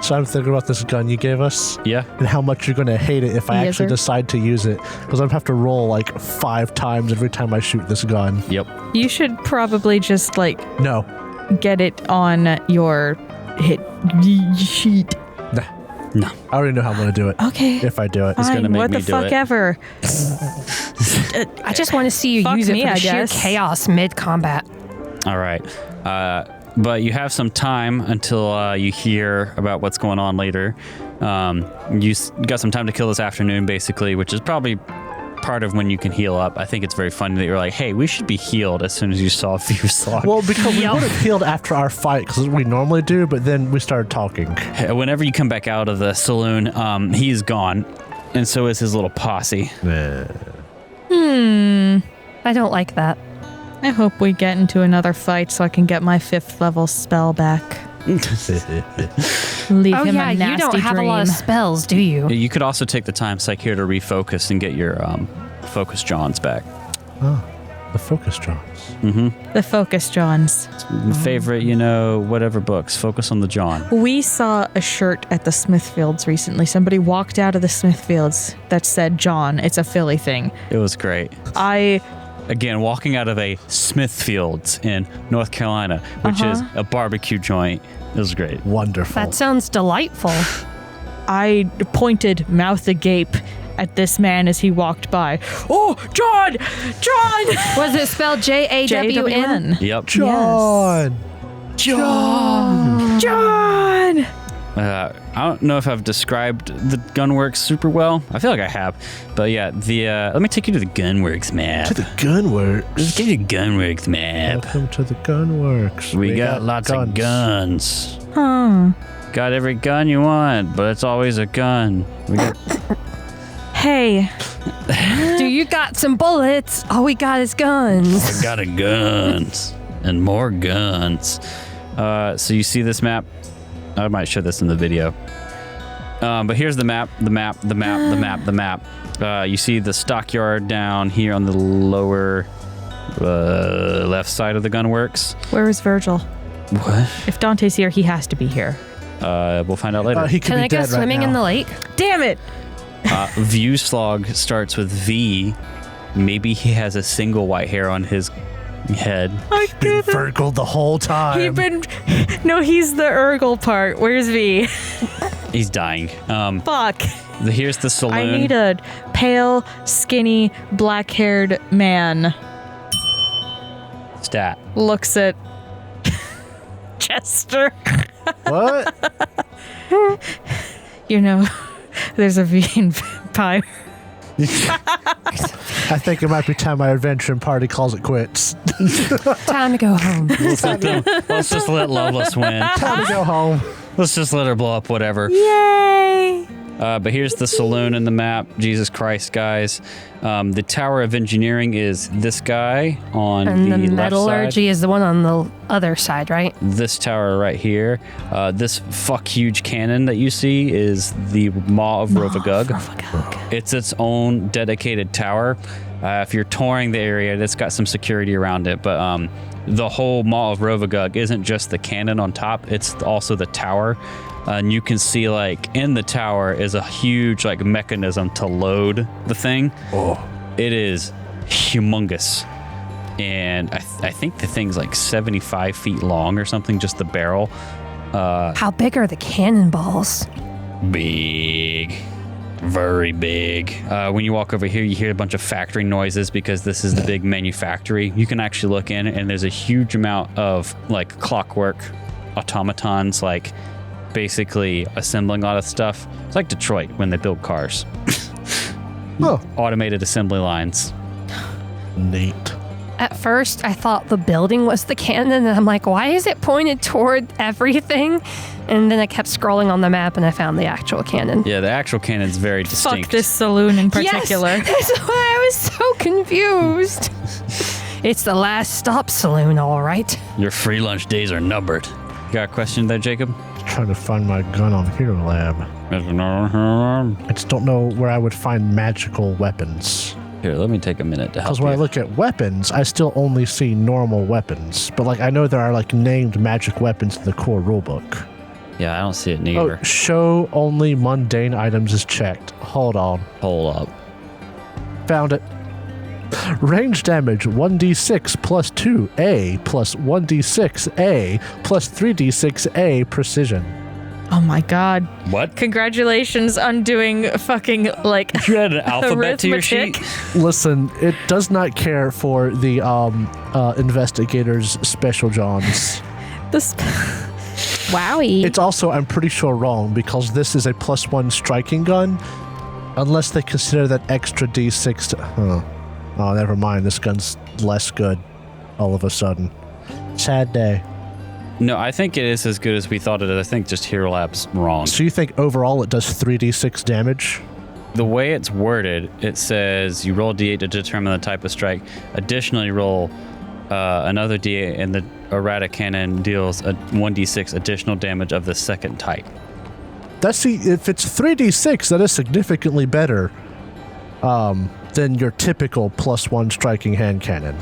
So I'm thinking about this gun you gave us Yeah. and how much you're going to hate it if I Yes, actually sir. decide to use it. Because I'm going to have to roll like 5 times every time I shoot this gun. Yep. You should probably just like No. get it on your hit sheet. No. I already know how I'm going to do it. Okay. If I do it. It's gonna Fine, make what me the do fuck it. ever. I just want to see you Fuck use me, it for I the sheer guess. chaos mid-combat. All right. But you have some time until you hear about what's going on later. Got some time to kill this afternoon, basically, which is probably part of when you can heal up. I think it's very funny that you're like, hey, we should be healed as soon as you saw Fuselage. Well, because we would have healed after our fight because we normally do, but then we started talking. Whenever you come back out of the saloon, he's gone, and so is his little posse. I don't like that. I hope we get into another fight so I can get my 5th level spell back. Leave Oh him yeah, a nasty you don't have dream. a lot of spells, do you? You could also take the time, Psych, here to refocus and get your focus Johns back. The focus drops. The focus Johns. Favorite, whatever books. Focus on the John. We saw a shirt at the Smithfields recently. Somebody walked out of the Smithfields that said John. It's a Philly thing. It was great. Again, walking out of a Smithfields in North Carolina, which is a barbecue joint. It was great. Wonderful. That sounds delightful. I pointed mouth agape at this man as he walked by. Oh, John! John! Was it spelled Jawn? J-W-N. Yep. John! John! I don't know if I've described the Gunworks super well. I feel like I have. But yeah, let me take you to the Gunworks map. To the Gunworks. Let's get you to Gunworks map. Welcome to the Gunworks. We got lots of guns. Huh. Got every gun you want, but it's always a gun. We got Hey, Do you got some bullets? All we got is guns. I got a guns and more guns. So you see this map? I might show this in the video. But here's the map. You see the stockyard down here on the lower left side of the gunworks. where is Virgil? What? If Dante's here, he has to be here. We'll find out later. He could Can be I go dead swimming right in the now. lake? Damn it! View slog starts with V. Maybe he has a single white hair on his head. I Been get it. Virgil the whole time. No, he's the Urgle part. Where's V? He's dying. Fuck. Here's the saloon. I need a pale, skinny, black-haired man. Stat. Looks at Chester. What? There's a V in vampire. I think it might be time my adventuring party calls it quits. Time to go home. Let's just let Loveless win. Time to go home. Let's just let her blow up whatever. Yay! But here's the saloon in the map. Jesus Christ, guys. The Tower of Engineering is this guy on And the the left metallurgy side. is the one on the other side, right? This tower right here. This huge cannon that you see is the Maw of Rovagug. It's its own dedicated tower. If you're touring the area, it's got some security around it, but the whole Maw of Rovagug isn't just the cannon on top, it's also the tower. And you can see, in the tower is a huge, mechanism to load the thing. Oh. It is humongous. And I think the thing's 75 feet long or something, just the barrel. How big are the cannonballs? Big. Very big. When you walk over here, you hear a bunch of factory noises because this is the big manufactory. You can actually look in, and there's a huge amount of like clockwork automatons, like basically assembling a lot of stuff. It's like Detroit when they build cars. Oh, Automated assembly lines. neat. At first, I thought the building was the cannon, and I'm like, why is it pointed toward everything? And then I kept scrolling on the map, and I found the actual cannon. Yeah, the actual cannon's very distinct. Fuck this saloon in particular. Yes, that's why I was so confused. It's the last stop saloon, all right. Your free lunch days are numbered. You got a question there, Jacob? Trying to find my gun on Hero Lab. I just don't know where I would find magical weapons. Here, let me take a minute to help Because when I you. look at weapons, I still only see normal weapons. But like I know there are like named magic weapons in the core rulebook. Yeah, I don't see it neither. Oh, show only mundane items is checked. Hold on. Hold up. Found it. Range damage 1d6 plus 2a plus 1d6a plus 3d6a precision. Oh my god. What? Congratulations on doing fucking like You had an alphabet to your sheet? arithmetic. Listen, it does not care for the investigators' special Johns. This Wowie. It's also, I'm pretty sure, wrong because this is a +1 striking gun. Unless they consider that extra d6 to... Oh, never mind. This gun's less good all of a sudden. Sad day. No, I think it is as good as we thought it is. I think just Hero Lab's wrong. So you think overall it does 3d6 damage? The way it's worded, it says you roll d8 to determine the type of strike. Additionally, roll another d8, and the errata cannon deals a 1d6 additional damage of the second type. If it's 3d6, that is significantly better than your typical +1 striking hand cannon.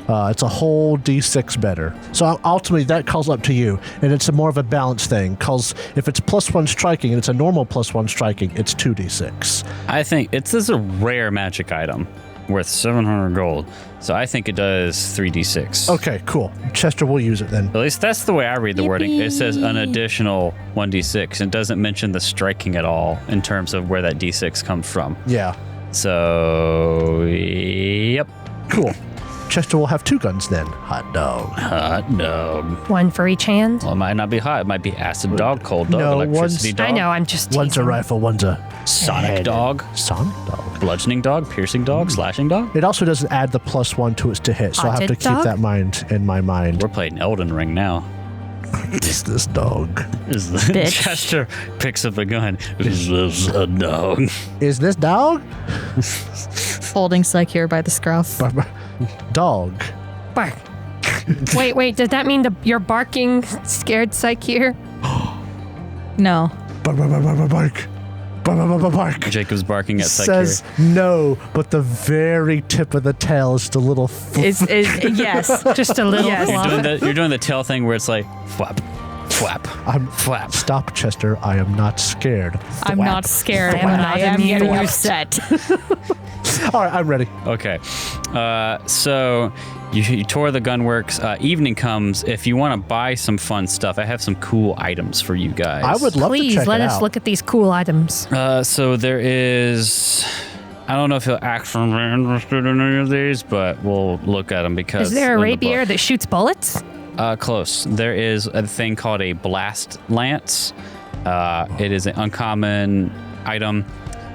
It's a whole d6 better. So ultimately, that calls up to you, and it's more of a balance thing. Because if it's +1 striking and it's a normal +1 striking, it's 2d6. I think this is a rare magic item worth 700 gold. So I think it does 3d6. Okay, cool. Chester will use it then. At least that's the way I read the wording. It says an additional 1d6 and doesn't mention the striking at all in terms of where that d6 comes from. Yeah, So, yep. cool. Chester will have 2 guns then. Hot dog. Hot dog. One for each hand. Well, it might not be hot. It might be acid dog, cold dog, No, electricity dog. I know, I'm just One's a teasing. rifle, one's a Sonic head. dog. Sonic dog. Bludgeoning dog, piercing dog, slashing dog. It also doesn't add the +1 to its to hit, so I have to Haunted keep dog? that in my mind. We're playing Elden Ring now. Is this dog? Is the Bitch. Chester picks up a gun. Is this a dog? Is this dog? holding Psyche here by the scruff. Dog. Bark. Wait, does that mean you're barking scared psych here? No. Bark. Bark. Jacob's barking at Psyche. Says no, but the very tip of the tail is the little. Is yes. Just a little Yes. fluff. You're doing the tail thing where it's like flap, flap, flap. Stop, Chester. I am not scared. I'm not scared, I am but not I am getting amused. upset. All right, I'm ready. Okay, so you tour the gunworks. Evening comes. If you want to buy some fun stuff, I have some cool items for you guys. I would love to Please check let it us out. look at these cool items. So there is. I don't know if you'll actually be interested in any of these, but we'll look at them because. Is there a in the rapier book- that shoots bullets? Close. There is a thing called a blast lance. It is an uncommon item.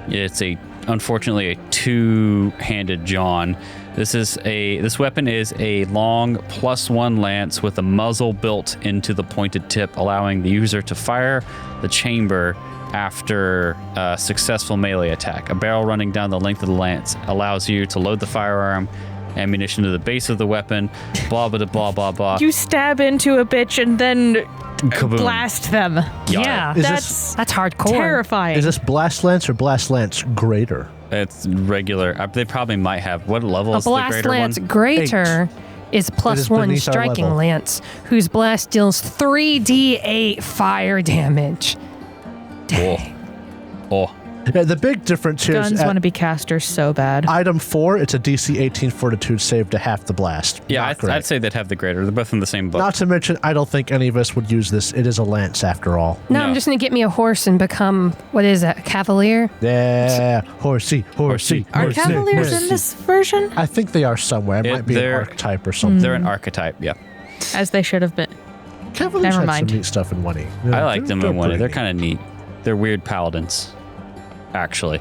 It's unfortunately a two-handed John. This weapon is a long +1 lance with a muzzle built into the pointed tip, allowing the user to fire the chamber after a successful melee attack. A barrel running down the length of the lance allows you to load the firearm ammunition to the base of the weapon. Blah blah blah blah blah. You stab into a bitch and then Kaboom. blast them. Yeah. Is That's hardcore. Terrifying. Is this Blast Lance or Blast Lance Greater? It's regular. They probably might have. What level A is the blast greater lance one? greater is It plus is one beneath our striking level. lance, whose blast deals 3d8 fire damage. Oh. Yeah, the big difference here Guns is want to be casters so bad. item 4, it's a DC 18 Fortitude save to half the blast. Yeah, Not great. I'd say they'd have the greater. They're both in the same book. Not to mention, I don't think any of us would use this. It is a lance after all. No, No. I'm just going to get me a horse and become, what is that, a cavalier? Yeah, horsey. Are horsey. cavaliers in this version? I think they are somewhere. It might be an they're- archetype or something. They're an archetype, yeah. As they should have been. Cavaliers Never had mind. some neat stuff in 1E. I like them in one. pretty They're neat. kind of neat. They're weird paladins, actually.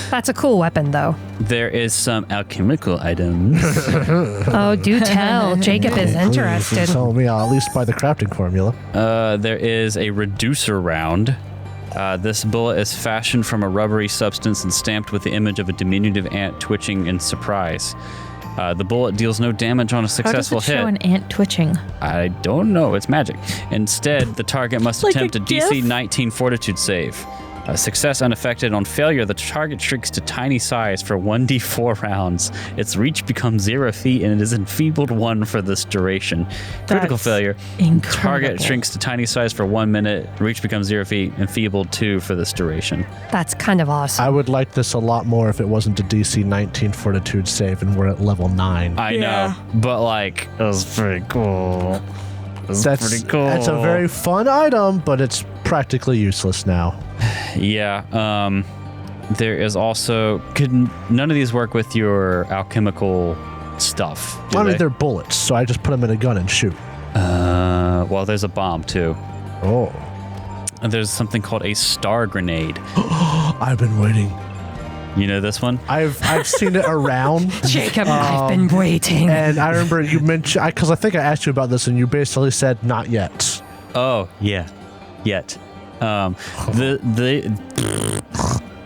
That's a cool weapon, though. There is some alchemical items. Oh, do tell. Jacob is interested. Tell me, I'll at least buy the crafting formula. There is a reducer round. This bullet is fashioned from a rubbery substance and stamped with the image of a diminutive ant twitching in surprise. The bullet deals no damage on a How does successful it show hit. an ant twitching? I don't know. It's magic. Instead, the target must Like a attempt a DC GIF? 19 Fortitude save. Success unaffected. On failure, the target shrinks to tiny size for 1d4 rounds. Its reach becomes 0 feet, and it is enfeebled 1 for this duration. Critical That's failure. incredible. Target shrinks to tiny size for 1 minute. Reach becomes 0 feet. Enfeebled 2 for this duration. That's kind of awesome. I would like this a lot more if it wasn't a DC 19 Fortitude save and we're at level 9. I know, but like, it was pretty cool. That's pretty cool. That's a very fun item, but it's practically useless now. Yeah. There is also none of these work with your alchemical stuff. Do I mean, they? they're bullets, so I just put them in a gun and shoot. Well, there's a bomb too. Oh, And there's something called a star grenade. I've been waiting. You know this one? I've seen it around. Jacob, I've been waiting. And I remember you mentioned, because I think I asked you about this, and you basically said, not yet. Oh yeah, yet.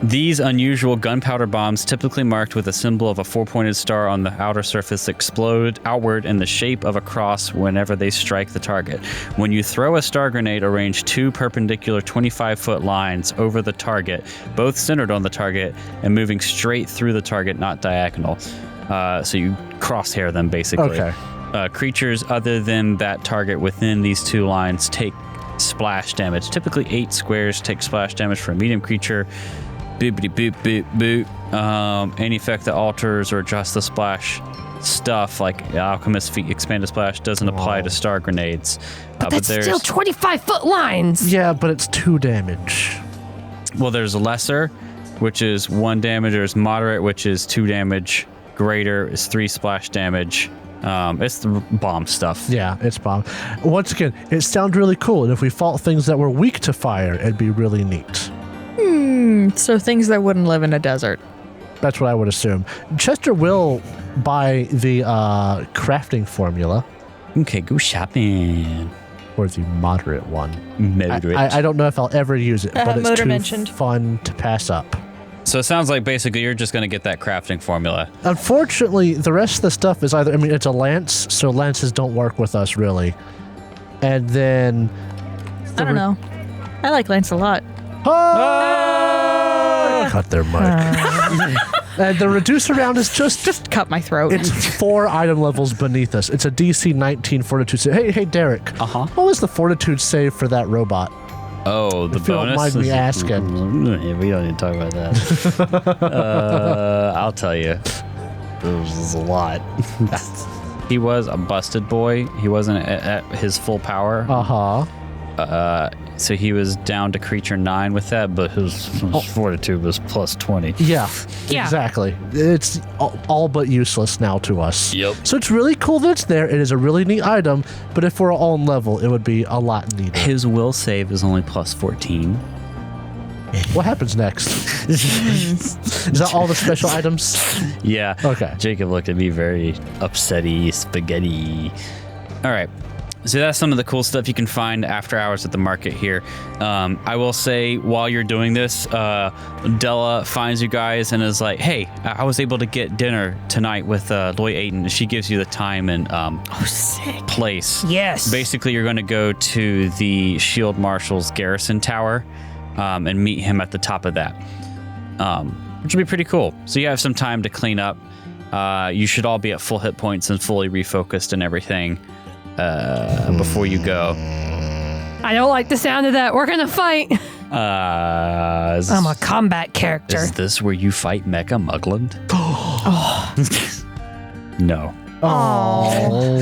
These unusual gunpowder bombs, typically marked with a symbol of a 4-pointed star on the outer surface, explode outward in the shape of a cross whenever they strike the target. When you throw a star grenade, arrange 2 perpendicular 25-foot lines over the target, both centered on the target and moving straight through the target, not diagonal. So you crosshair them, basically. Okay. Creatures other than that target within these 2 lines take splash damage. Typically 8 squares take splash damage for a medium creature. Boopity boop boop boop. Any effect that alters or adjusts the splash stuff, like Alchemist Feat Expanded Splash, doesn't apply to star grenades. That's still 25-foot lines. Yeah, but it's 2 damage. Well, there's lesser, which is 1 damage. There's moderate, which is 2 damage. Greater is 3 splash damage. It's the bomb stuff. Yeah, it's bomb. Once again, it sounds really cool, and if we fought things that were weak to fire, it'd be really neat. So things that wouldn't live in a desert. That's what I would assume. Chester will buy the crafting formula, Okay, go shopping. or the moderate one. Moderate. I don't know if I'll ever use it, but it's Motor too mentioned. fun to pass up. So it sounds like basically you're just going to get that crafting formula. Unfortunately, the rest of the stuff is either, I mean, it's a lance, so lances don't work with us really. And then... I don't know. I like Lance a lot. Cut their mic. And the reducer round is just Cut my throat. it's 4 item levels beneath us. It's a DC 19 Fortitude save. Hey, Derek. Uh-huh. What was the Fortitude save for that robot? Oh, the If you don't bonus? mind me asking. Yeah, we don't need to talk about that. I'll tell you. It was a lot. He was a busted boy. He wasn't at his full power. Uh-huh. So he was down to creature 9 with that, but his fortitude was plus 20. Yeah, Yeah. exactly. It's all but useless now to us. Yep. So it's really cool that it's there. It is a really neat item, but if we're all on level, it would be a lot neater. His will save is only plus 14. What happens next? Is that all the special items? Yeah. Okay. Jacob looked at me very upsetty, spaghetti. All right. So that's some of the cool stuff you can find after hours at the market here. I will say, while you're doing this, Della finds you guys and is like, hey, I was able to get dinner tonight with Loy Ayton. She gives you the time and place. Yes. Basically, you're going to go to the Shield Marshal's garrison tower and meet him at the top of that, which will be pretty cool. So you have some time to clean up. You should all be at full hit points and fully refocused and everything before you go. I don't like the sound of that. We're going to fight. I'm a combat character. Is this where you fight Mecha Mugland? No. Oh,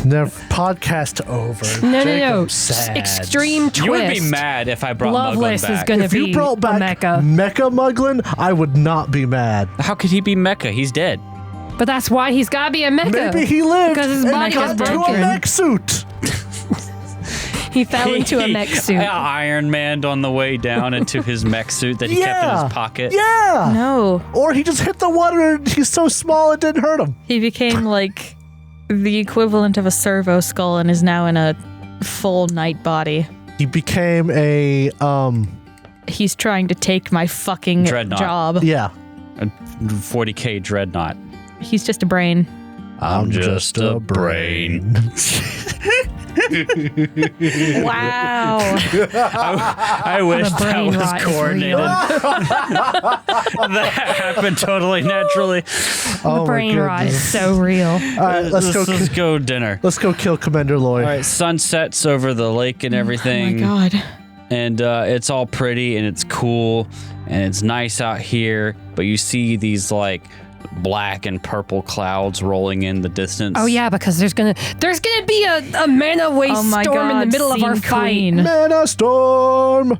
never podcast over. No. Jacob's sad. Extreme twist. You would be mad if I brought Loveless Muglin back. is going to If be you brought back Mecha. Mecha Muglin, I would not be mad. How could he be Mecha? He's dead. But that's why he's got to be a Mecha. Maybe he lived Because his and body got was to a broken. mech suit. He fell into a mech suit. Iron Man'd on the way down into his mech suit that he kept in his pocket. Yeah. No. Or he just hit the water and he's so small it didn't hurt him. He became like the equivalent of a servo skull and is now in a full knight body. He became a, He's trying to take my fucking Dreadnought. job. yeah. A 40k dreadnought. He's just a brain. I'm just a brain. Wow. I wish The that brain was rot is coordinated. real. That happened totally naturally. Oh The brain my rot goodness. is so real. All right, Let's go dinner. Let's go kill Commander Loy. All right, sun sets over the lake and everything. Oh my god. And it's all pretty and it's cool and it's nice out here, but you see these like black and purple clouds rolling in the distance. Oh yeah, because there's gonna be a mana waste Oh my storm god. in the middle of our Scene fight. queen. Mana Storm.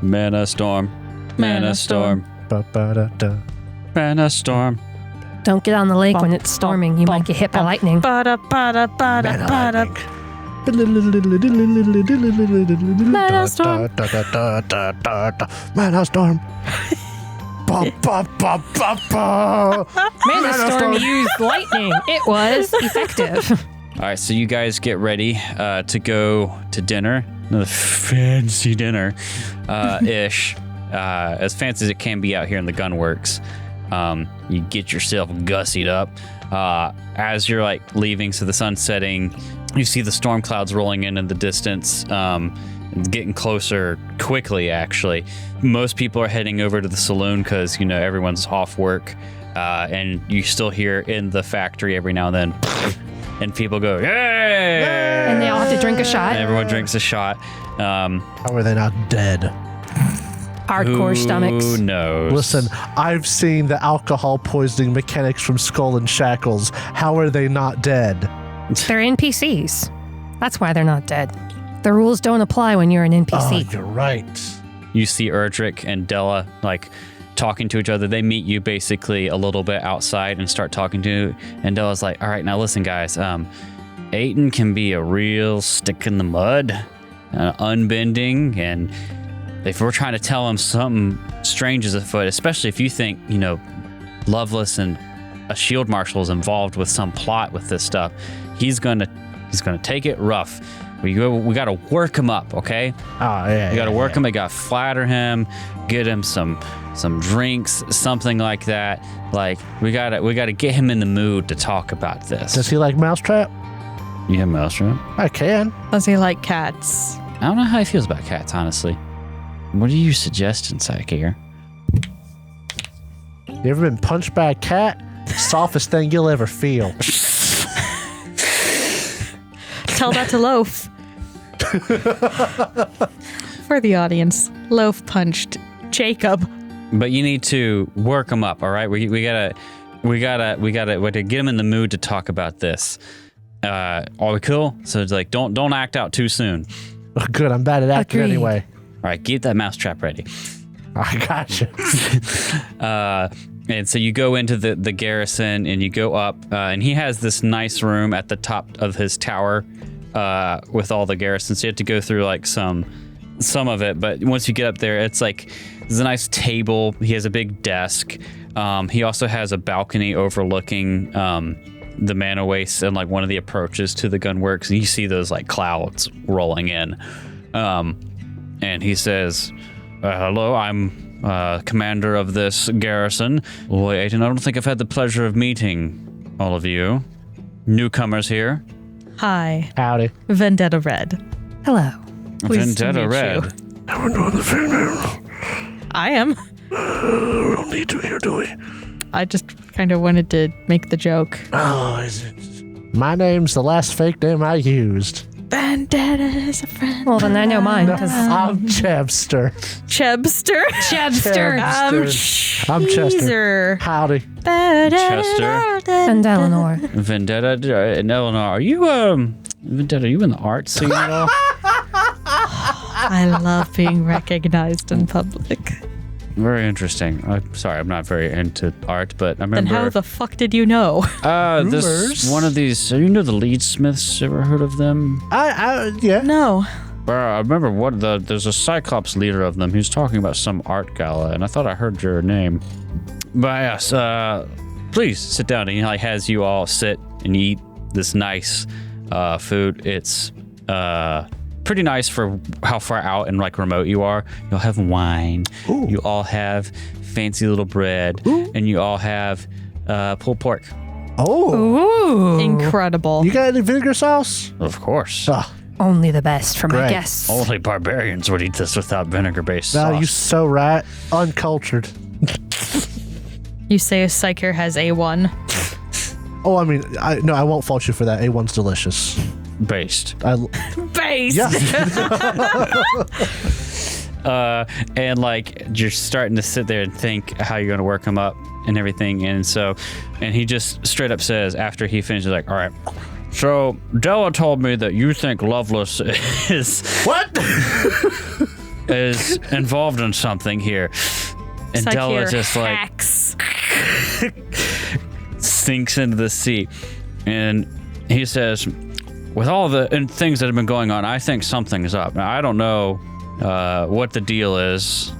Mana storm. Mana storm. Ba-ba-da-da. Mana storm. Don't get on the lake when it's storming. You might get hit by lightning. Bada, bada, bada, Mana bada. lightning. Mana Storm. Mana Storm. Ba, ba, ba, ba, ba. Mana storm used lightning. It was effective. All right, so you guys get ready to go to dinner. Another fancy dinner, ish. As fancy as it can be out here in the gunworks. You get yourself gussied up. As you're like leaving, so the sun's setting, you see the storm clouds rolling in the distance. It's getting closer quickly, actually. Most people are heading over to the saloon because, everyone's off work. And you still hear in the factory every now and then, and people go, yay! And they all have to drink a shot. And everyone drinks a shot. How are they not dead? Hardcore stomachs. Who knows? Listen, I've seen the alcohol poisoning mechanics from Skull and Shackles. How are they not dead? They're NPCs. That's why they're not dead. The rules don't apply when you're an Oh, NPC. you're right. You see Erdrick and Della talking to each other. They meet you basically a little bit outside and start talking to you. And Della's like, all right, now listen, guys. Ayton can be a real stick in the mud, unbending, and if we're trying to tell him something strange is afoot, especially if you think, Loveless and a shield marshal is involved with some plot with this stuff, he's gonna take it rough. We got to work him up, okay? Oh, yeah. You got to work him. You got to flatter him, get him some drinks, something like that. Like we got to get him in the mood to talk about this. Does he like Mousetrap? You have Maelstrom? I can. Does he like cats? I don't know how he feels about cats, honestly. What are you suggesting, Psychier? You ever been punched by a cat? Softest thing you'll ever feel. Tell that to Loaf. For the audience, Loaf punched Jacob. But you need to work him up, all right? We gotta get him in the mood to talk about this. Are we cool? So it's like, don't act out too soon. Oh, good, I'm bad at acting Agreed. anyway. All right, get that mousetrap ready. I gotcha. And so you go into the garrison and you go up, and he has this nice room at the top of his tower with all the garrisons. So you have to go through like some of it, but once you get up there, it's like there's a nice table. He has a big desk. He also has a balcony overlooking the mana waste and like one of the approaches to the gunworks, and you see those like clouds rolling in. And he says, "Hello, I'm." Commander of this garrison, Loy Ayton. I don't think I've had the pleasure of meeting all of you. Newcomers here. Hi, Howdy. Vendetta Red. Hello. Pleased to Vendetta meet Red. you. We're doing the film. I am. We don't need to here, do we? I just kind of wanted to make the joke. Oh, is it My name's the last fake name I used. Vendetta is a friend. Well, then I know mine. Because I'm Chebster. Chebster. Chebster. I'm Chester. Cheeser. Howdy. Chester. And Eleanor. Vendetta and Eleanor, are you Vendetta, are you in the art scene at all? I love being recognized in public. Very interesting. I'm sorry, I'm not very into art, but I remember. Then how the fuck did you know? This one of these. You know the Lead Smiths? Ever heard of them? Yeah. No. I remember there's a Cyclops leader of them. He was talking about some art gala, and I thought I heard your name. But yes, please sit down. And he like has you all sit and eat this nice food. It's pretty nice for how far out and like remote you are. You'll have wine. Ooh. You all have fancy little bread. Ooh. And you all have pulled pork. Oh. Ooh. Incredible. You got any vinegar sauce? Of course. Only the best for my Great. guests. Only barbarians would eat this without vinegar-based No, sauce. you're so right. Uncultured. You say a psyker has A1. Oh, I mean, I won't fault you for that. A1's delicious. Based. Base. Yeah. And like you're starting to sit there and think how you're going to work him up and everything. And he just straight up says after he finishes, like, all right, so Della told me that you think Loveless is is involved in something here. And Della just hacks. like sinks into the seat. And he says, with all the things that have been going on, I think something's up. Now, I don't know what the deal is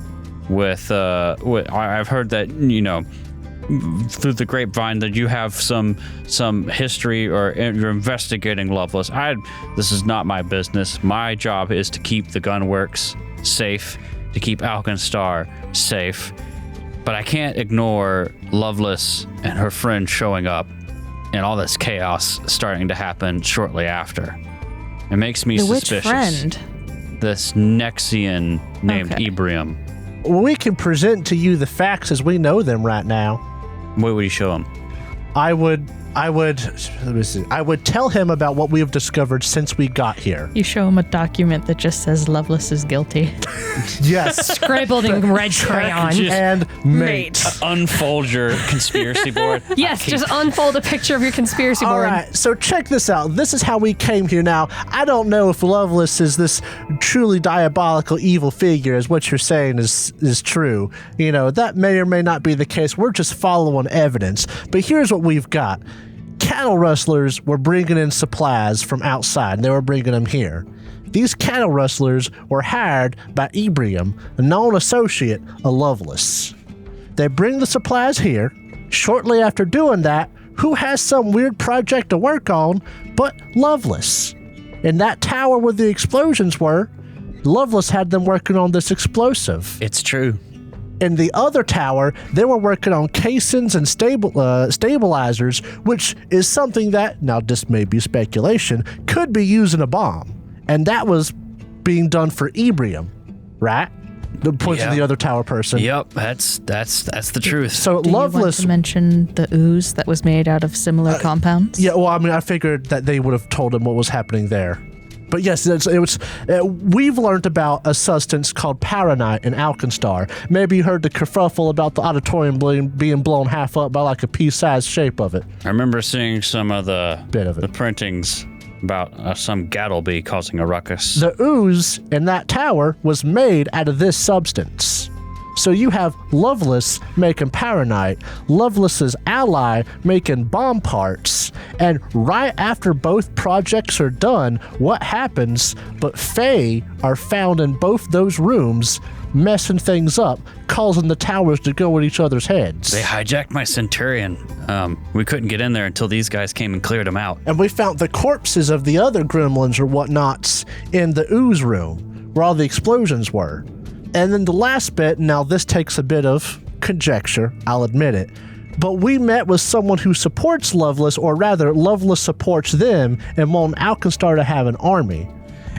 with I've heard that, you know, through the grapevine that you have some history or you're investigating Loveless. This is not my business. My job is to keep the gunworks safe, to keep Alkenstar safe. But I can't ignore Loveless and her friend showing up and all this chaos starting to happen shortly after. It makes me suspicious. Which friend? This Nexian named Ebrium. We can present to you the facts as we know them right now. What would you show him? I would let me see. I would tell him about what we have discovered since we got here. You show him a document that just says Loveless is guilty. Yes. Scribbled in red crayon. And mate. Unfold your conspiracy board. Yes, just unfold a picture of your conspiracy All board. right, so check this out. This is how we came here now. I don't know if Loveless is this truly diabolical evil figure, as what you're saying is true. You know, that may or may not be the case. We're just following evidence. But here's what we've got. Cattle rustlers were bringing in supplies from outside, and they were bringing them here. These cattle rustlers were hired by Ebrium, a known associate of Loveless. They bring the supplies here. Shortly after doing that, who has some weird project to work on but Loveless? In that tower where the explosions were, Loveless had them working on this explosive. It's true. In the other tower, they were working on casings and stabilizers, which is something that, now this may be speculation, could be used in a bomb. And that was being done for Ebrium, right? The point to the other tower person. Yep, that's the truth. So Do Loveless. you want to mention the ooze that was made out of similar compounds? Yeah, well, I mean, I figured that they would have told him what was happening there. But yes, we've learned about a substance called paranite in Alkenstar. Maybe you heard the kerfuffle about the auditorium being blown half up by like a pea-sized shape of it. I remember seeing some of the the printings about some Gattleby causing a ruckus. The ooze in that tower was made out of this substance. So you have Loveless making paranite, Loveless's ally making bomb parts, and right after both projects are done, what happens but Fae are found in both those rooms, messing things up, causing the towers to go at each other's heads. They hijacked my Centurion. We couldn't get in there until these guys came and cleared them out. And we found the corpses of the other gremlins or whatnots in the ooze room, where all the explosions were. And then the last bit, now this takes a bit of conjecture, I'll admit it, but we met with someone who supports Loveless, or rather, Loveless supports them and want Alkenstar to have an army.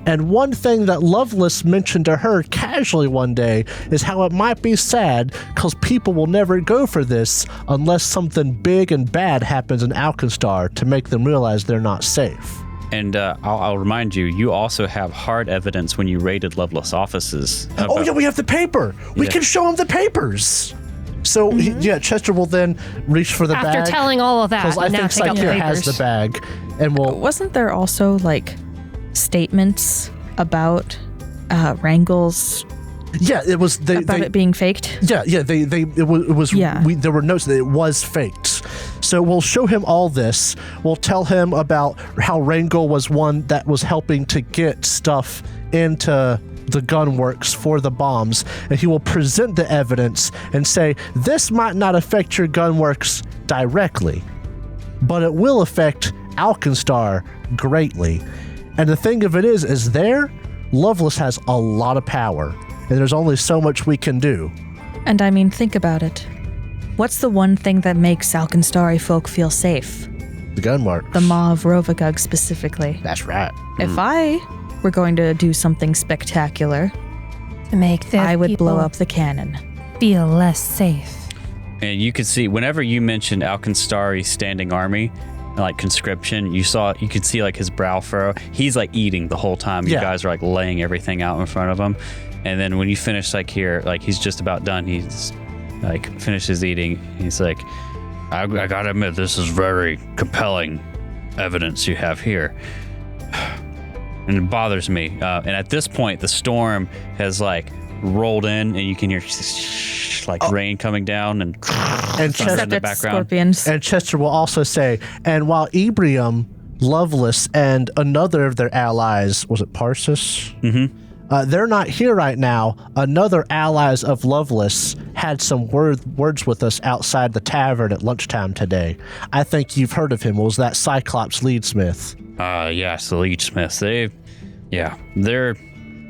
And one thing that Loveless mentioned to her casually one day is how it might be sad because people will never go for this unless something big and bad happens in Alkenstar to make them realize they're not safe. And I'll remind you, you also have hard evidence when you raided Loveless offices. Oh, yeah, we have the paper. We can show him the papers. So, Chester will then reach for the bag. After telling all of that, because I now think take out the Sakir papers. has the bag. And we'll... Wasn't there also like statements about Wrangle's Yeah, it was... about it being faked? Yeah, it was Yeah. there were notes that it was faked. So we'll show him all this. We'll tell him about how Wrangle was one that was helping to get stuff into the gunworks for the bombs, and he will present the evidence and say, this might not affect your gunworks directly, but it will affect Alkenstar greatly. And the thing of it is Loveless has a lot of power, and there's only so much we can do. And I mean, think about it. What's the one thing that makes Alkenstari folk feel safe? The gunworks. The Maw of Rovagug specifically. That's right. If I were going to do something spectacular, To make the I would people blow up the cannon. feel less safe. And you could see, whenever you mentioned Alkenstari's standing army, like conscription, you could see like his brow furrow. He's like eating the whole time. You Yeah. guys are like laying everything out in front of him. And then when you finish like here, like he's just about done. He's like finishes eating. He's like, I gotta admit, this is very compelling evidence you have here. And it bothers me. And at this point, the storm has like rolled in, and you can hear like rain coming down and thunder in Except the it's background. scorpions. And Chester will also say, and while Ebrium, Loveless, and another of their allies, was it Parsis? Mm-hmm. They're not here right now. Another allies of Loveless had some words with us outside the tavern at lunchtime today. I think you've heard of him. It was that Cyclops leadsmith. Yes, the Leechsmiths.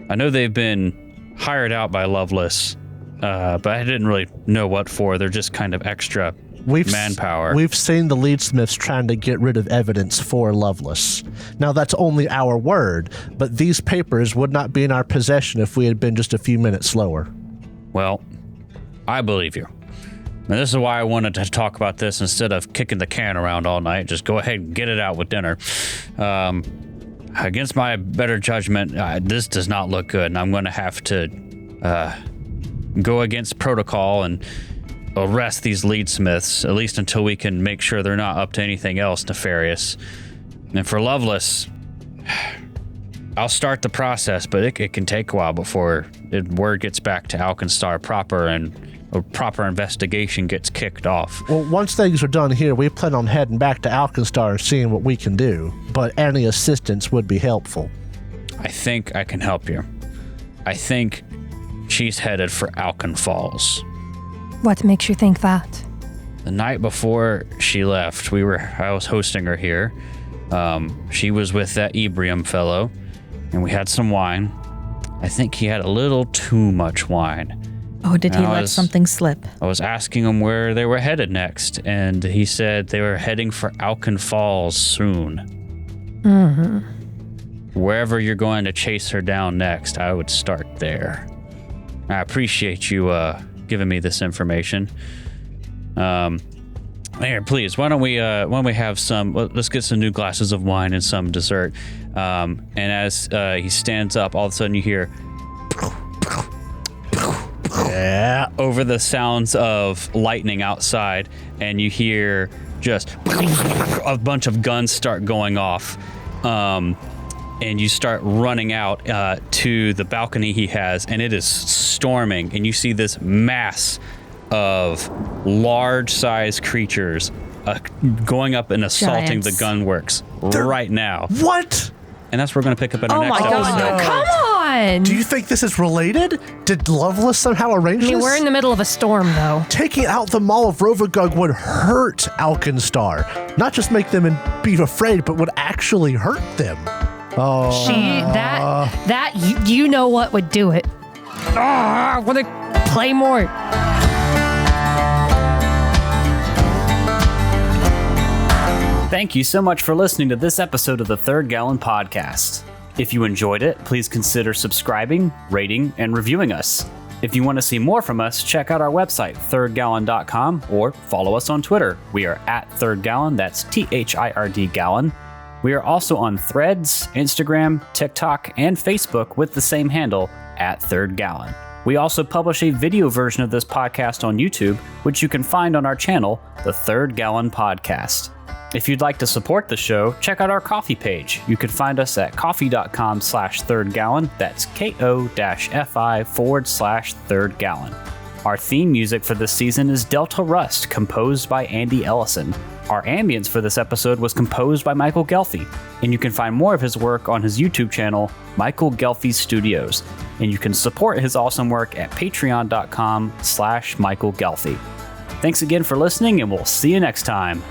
I know they've been hired out by Loveless, but I didn't really know what for. They're just kind of extra manpower. We've seen the leadsmiths trying to get rid of evidence for Loveless. Now, that's only our word, but these papers would not be in our possession if we had been just a few minutes slower. Well, I believe you. And this is why I wanted to talk about this instead of kicking the can around all night. Just go ahead and get it out with dinner. Against my better judgment, this does not look good, and I'm going to have to go against protocol and arrest these leadsmiths, at least until we can make sure they're not up to anything else nefarious. And for Loveless, I'll start the process, but it can take a while before word gets back to Alkenstar proper and a proper investigation gets kicked off. Well, once things are done here, we plan on heading back to Alkenstar and seeing what we can do, but any assistance would be helpful. I think I can help you. I think she's headed for Alken Falls. What makes you think that? The night before she left, I was hosting her here. She was with that Ebrium fellow, and we had some wine. I think he had a little too much wine. Oh, did he let something slip? I was asking him where they were headed next, and he said they were heading for Alken Falls soon. Mm-hmm. Wherever you're going to chase her down next, I would start there. I appreciate you giving me this information. Here, please, why don't we have some? Let's get some new glasses of wine and some dessert. And as he stands up, all of a sudden you hear. Yeah. Over the sounds of lightning outside, and you hear just a bunch of guns start going off, and you start running out to the balcony he has, and it is storming, and you see this mass of large-sized creatures going up and assaulting Giants. the gunworks right now. What? And that's where we're going to pick up in our Oh next my God, episode. no. Come on! Do you think this is related? Did Loveless somehow arrange I mean, this? we're in the middle of a storm, though. Taking out the Maw of Rovagug would hurt Alkenstar. Not just make them be afraid, but would actually hurt them. Oh. You know what would do it. I want to play more. Thank you so much for listening to this episode of the Third Gallon Podcast. If you enjoyed it, please consider subscribing, rating, and reviewing us. If you want to see more from us, check out our website, thirdgallon.com, or follow us on Twitter. We are at Third Gallon, that's THIRD Gallon. We are also on Threads, Instagram, TikTok, and Facebook with the same handle, at Third Gallon. We also publish a video version of this podcast on YouTube, which you can find on our channel, The Third Gallon Podcast. If you'd like to support the show, check out our Ko-fi page. You can find us at ko-fi.com/thirdgallon. That's KO-FI/Third Gallon. Our theme music for this season is Delta Rust, composed by Andy Ellison. Our ambience for this episode was composed by Michael Ghelfi, and you can find more of his work on his YouTube channel, Michael Ghelfi Studios. And you can support his awesome work at patreon.com/Michael Ghelfi. Thanks again for listening, and we'll see you next time.